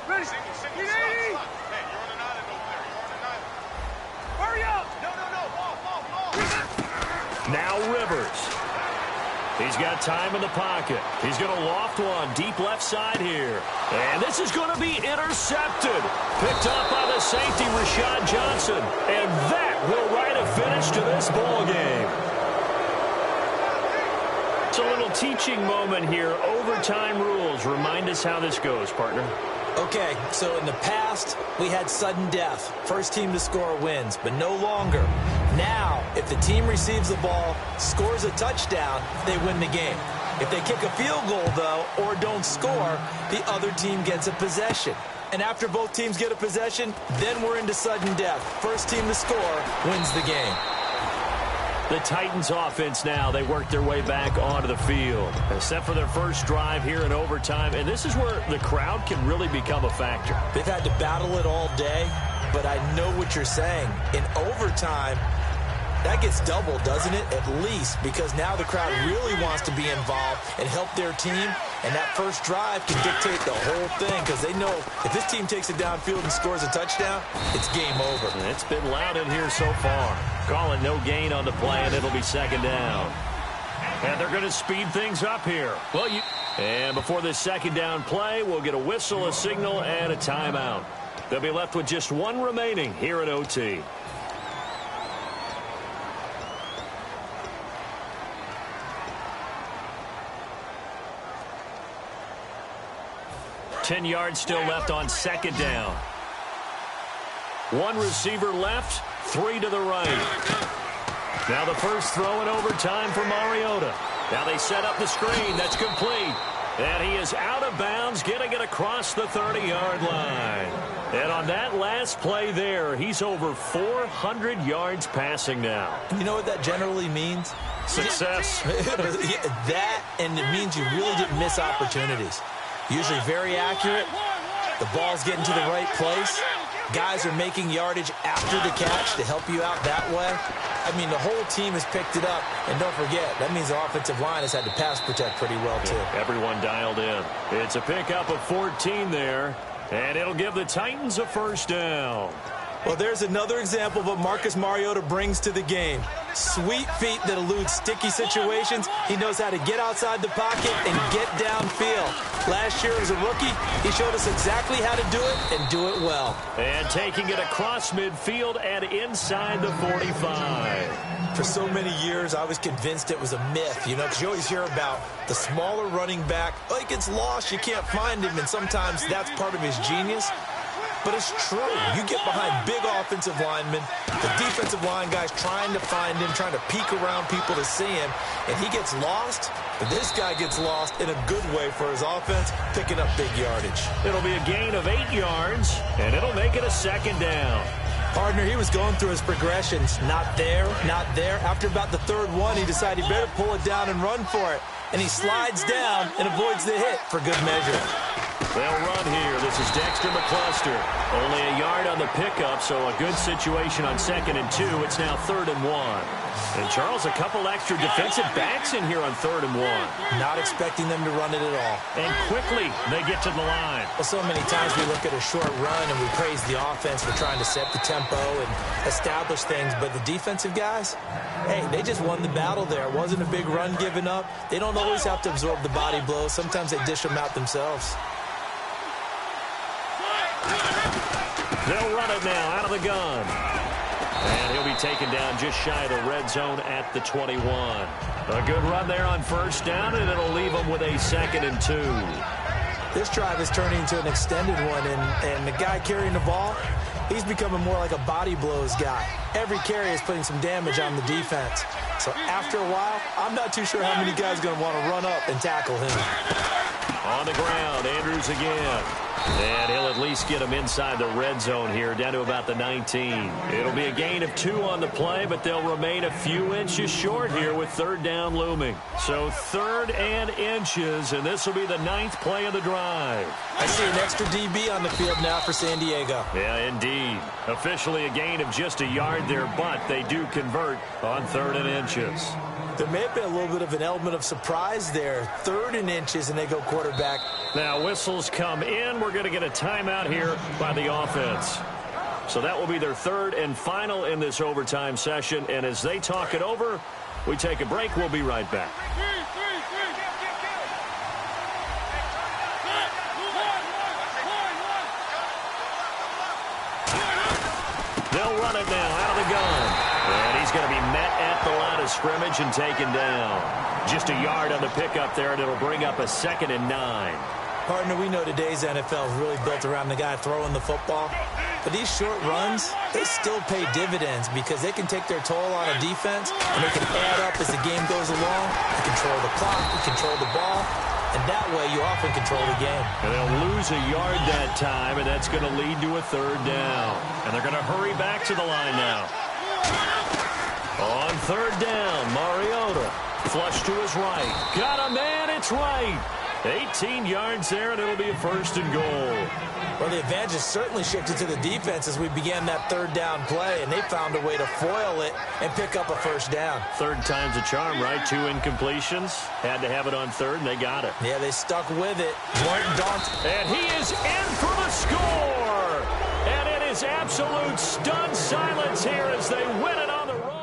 Ready? Get 80! Hurry up! No. Now Rivers. He's got time in the pocket. He's going to loft one deep left side here. And this is going to be intercepted. Picked up by the safety, Rashad Johnson. And that will write a finish to this ball game. It's a little teaching moment here. Overtime rules. Remind us how this goes, partner. Okay, so in the past, we had sudden death. First team to score wins, but no longer. Now, if the team receives the ball, scores a touchdown, they win the game. If they kick a field goal, though, or don't score, the other team gets a possession. And after both teams get a possession, then we're into sudden death. First team to score wins the game. The Titans offense now, they work their way back onto the field. Except for their first drive here in overtime. And this is where the crowd can really become a factor. They've had to battle it all day, but I know what you're saying. In overtime, that gets doubled, doesn't it? At least, because now the crowd really wants to be involved and help their team. And that first drive can dictate the whole thing because they know if this team takes it downfield and scores a touchdown, it's game over. And it's been loud in here so far. Calling no gain on the play, and it'll be 2nd down. And they're going to speed things up here. And before this 2nd down play, we'll get a whistle, a signal, and a timeout. They'll be left with just 1 remaining here at OT. Ten yards still left on 2nd down. 1 receiver left, 3 to the right. Now the first throw in overtime for Mariota. Now they set up the screen. That's complete. And he is out of bounds, getting it across the 30-yard line. And on that last play there, he's over 400 yards passing now. You know what that generally means? Success. That, and it means you really didn't miss opportunities. Usually very accurate. The ball's getting to the right place. Guys are making yardage after the catch to help you out that way. I mean, the whole team has picked it up. And don't forget, that means the offensive line has had to pass protect pretty well, too. Yeah, everyone dialed in. It's a pickup of 14 there. And it'll give the Titans a first down. Well, there's another example of what Marcus Mariota brings to the game. Sweet feet that elude sticky situations. He knows how to get outside the pocket and get downfield. Last year as a rookie, he showed us exactly how to do it and do it well. And taking it across midfield and inside the 45. For so many years, I was convinced it was a myth, because you always hear about the smaller running back. Oh, he gets lost, you can't find him, and sometimes that's part of his genius. But it's true. You get behind big offensive linemen, the defensive line guys trying to find him, trying to peek around people to see him, and he gets lost. But this guy gets lost in a good way for his offense, picking up big yardage. It'll be a gain of 8 yards, and it'll make it a second down. Partner, he was going through his progressions. Not there, not there. After about the third one, he decided he better pull it down and run for it. And he slides down and avoids the hit for good measure. They'll run here. This is Dexter McCluster. Only a yard on the pickup, so a good situation on 2nd and 2. It's now 3rd and 1. And, Charles, a couple extra defensive backs in here on 3rd and 1. Not expecting them to run it at all. And quickly they get to the line. Well, so many times we look at a short run and we praise the offense for trying to set the tempo and establish things. But the defensive guys, hey, they just won the battle there. It wasn't a big run given up. They don't always have to absorb the body blows. Sometimes they dish them out themselves. They'll run it now out of the gun. And he'll be taken down just shy of the red zone at the 21. A good run there on 1st down, and it'll leave them with a 2nd and 2. This drive is turning into an extended one, and the guy carrying the ball, he's becoming more like a body blows guy. Every carry is putting some damage on the defense. So after a while, I'm not too sure how many guys are going to want to run up and tackle him. On the ground, Andrews again. And he'll at least get him inside the red zone here, down to about the 19. It'll be a gain of 2 on the play, but they'll remain a few inches short here with 3rd down looming. So 3rd and inches, and this will be the 9th play of the drive. I see an extra DB on the field now for San Diego. Yeah, indeed. Officially a gain of just a yard there, but they do convert on 3rd and inches. There may have been a little bit of an element of surprise there. 3rd and inches, and they go quarterback. Now whistles come in. We're going to get a timeout here by the offense. So that will be their 3rd and final in this overtime session. And as they talk it over, we take a break. We'll be right back. They'll run it now out of the gun. And he's going to be met at the line of scrimmage and taken down. Just a yard on the pickup there, and it'll bring up a 2nd and 9. Partner, we know today's NFL is really built around the guy throwing the football. But these short runs, they still pay dividends because they can take their toll on a defense, and they can add up as the game goes along. You control the clock, you control the ball, and that way you often control the game. And they'll lose a yard that time, and that's going to lead to a 3rd down. And they're going to hurry back to the line now. On 3rd down, Mariota. Flush to his right. Got a man, it's right. 18 yards there, and it'll be a 1st and goal. Well, the advantage has certainly shifted to the defense as we began that 3rd down play, and they found a way to foil it and pick up a 1st down. 3rd time's a charm, right? 2 incompletions. Had to have it on 3rd, and they got it. Yeah, they stuck with it. Weren't daunted. And he is in for the score. And it is absolute stunned silence here as they win it on the road.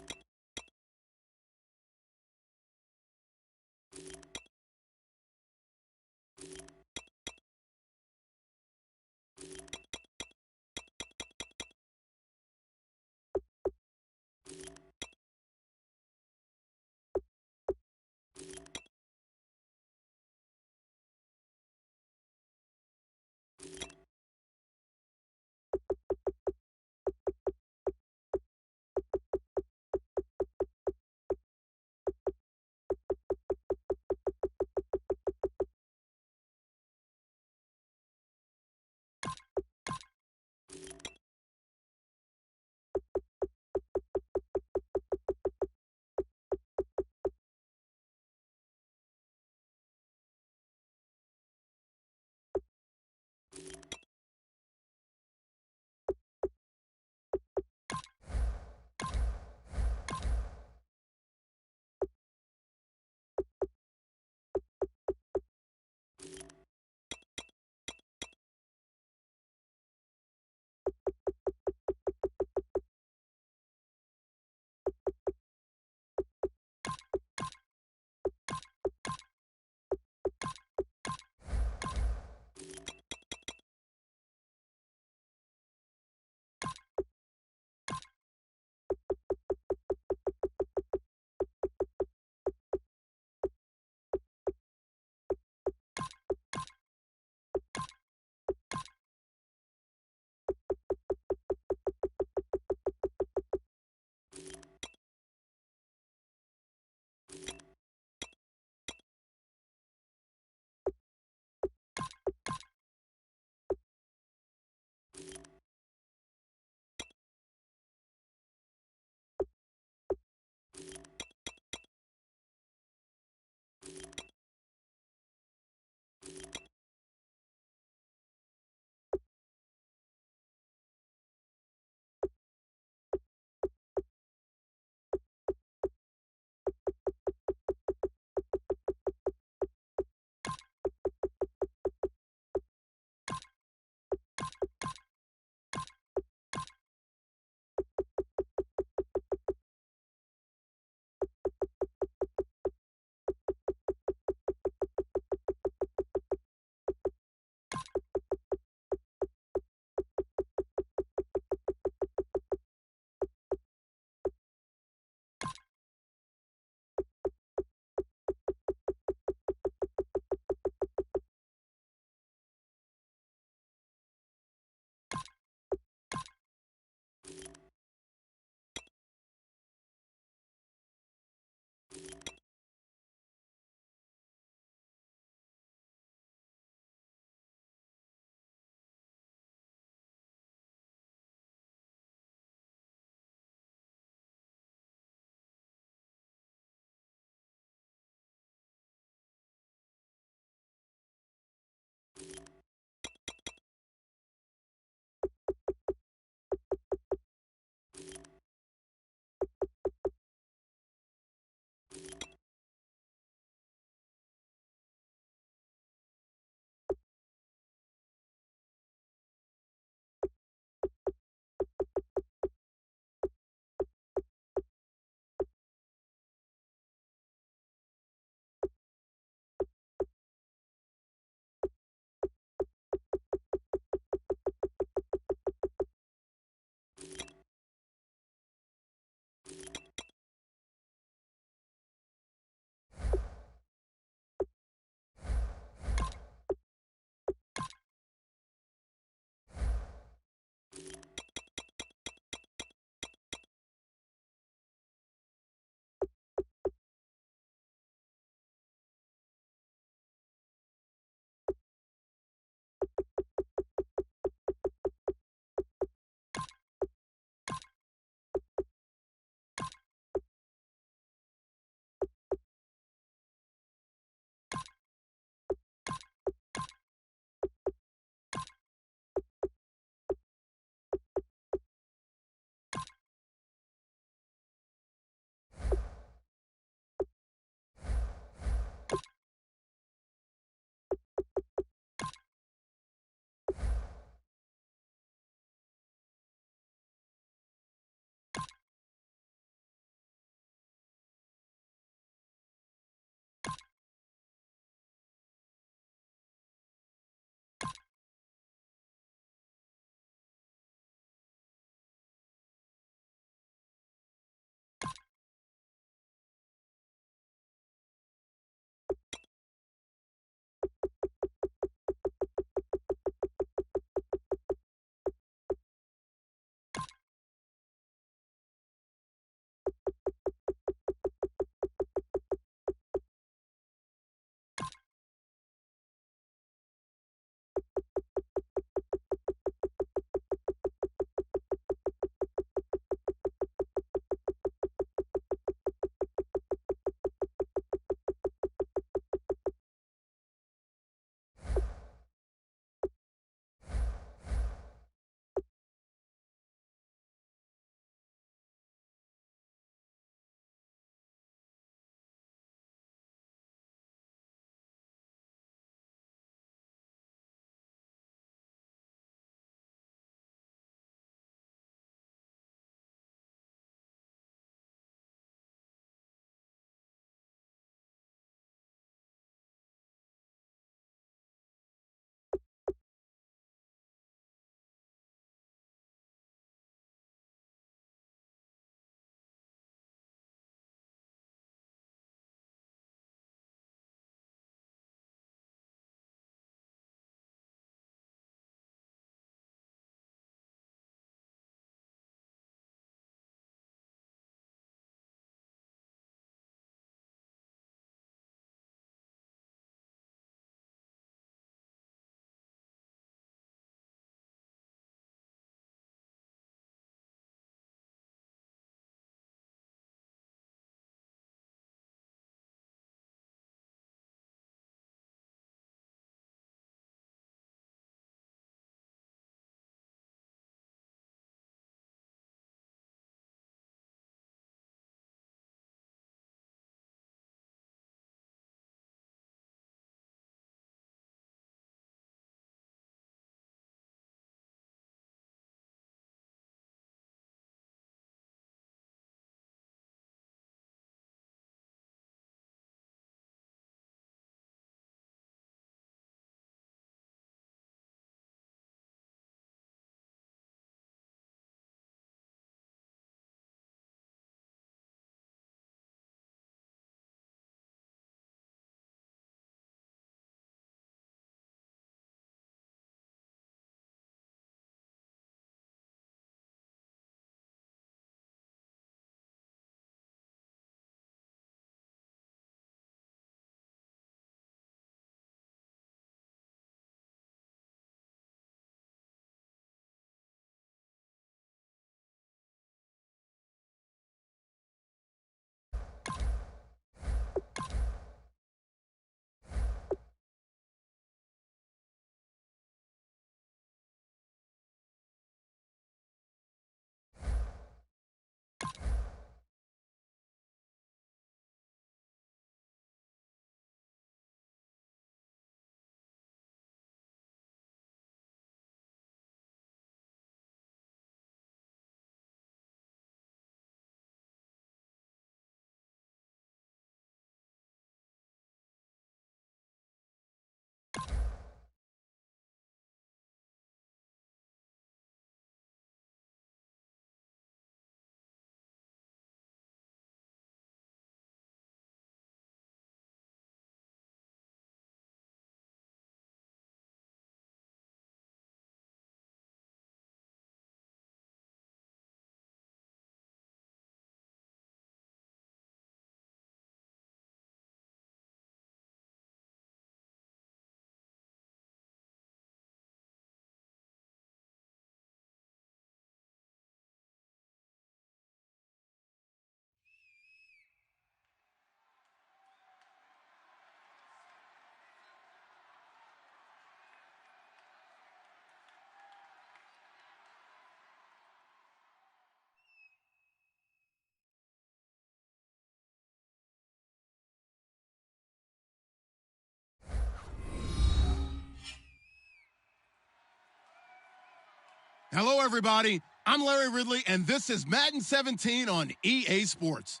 Hello, everybody. I'm Larry Ridley, and this is Madden 17 on EA Sports.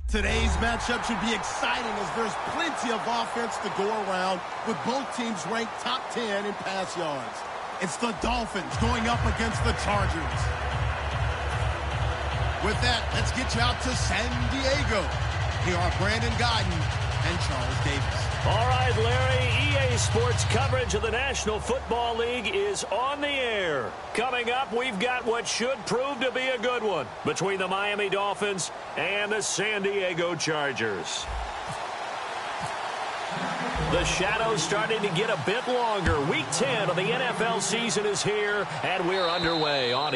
Today's matchup should be exciting as there's plenty of offense to go around with both teams ranked top 10 in pass yards. It's the Dolphins going up against the Chargers. With that, let's get you out to San Diego. Here are Brandon Godden and Charles Davis. All right, Larry, EA Sports coverage of the National Football League is on the air. Coming up, we've got what should prove to be a good one between the Miami Dolphins and the San Diego Chargers. The shadow's starting to get a bit longer. Week 10 of the NFL season is here, and we're underway on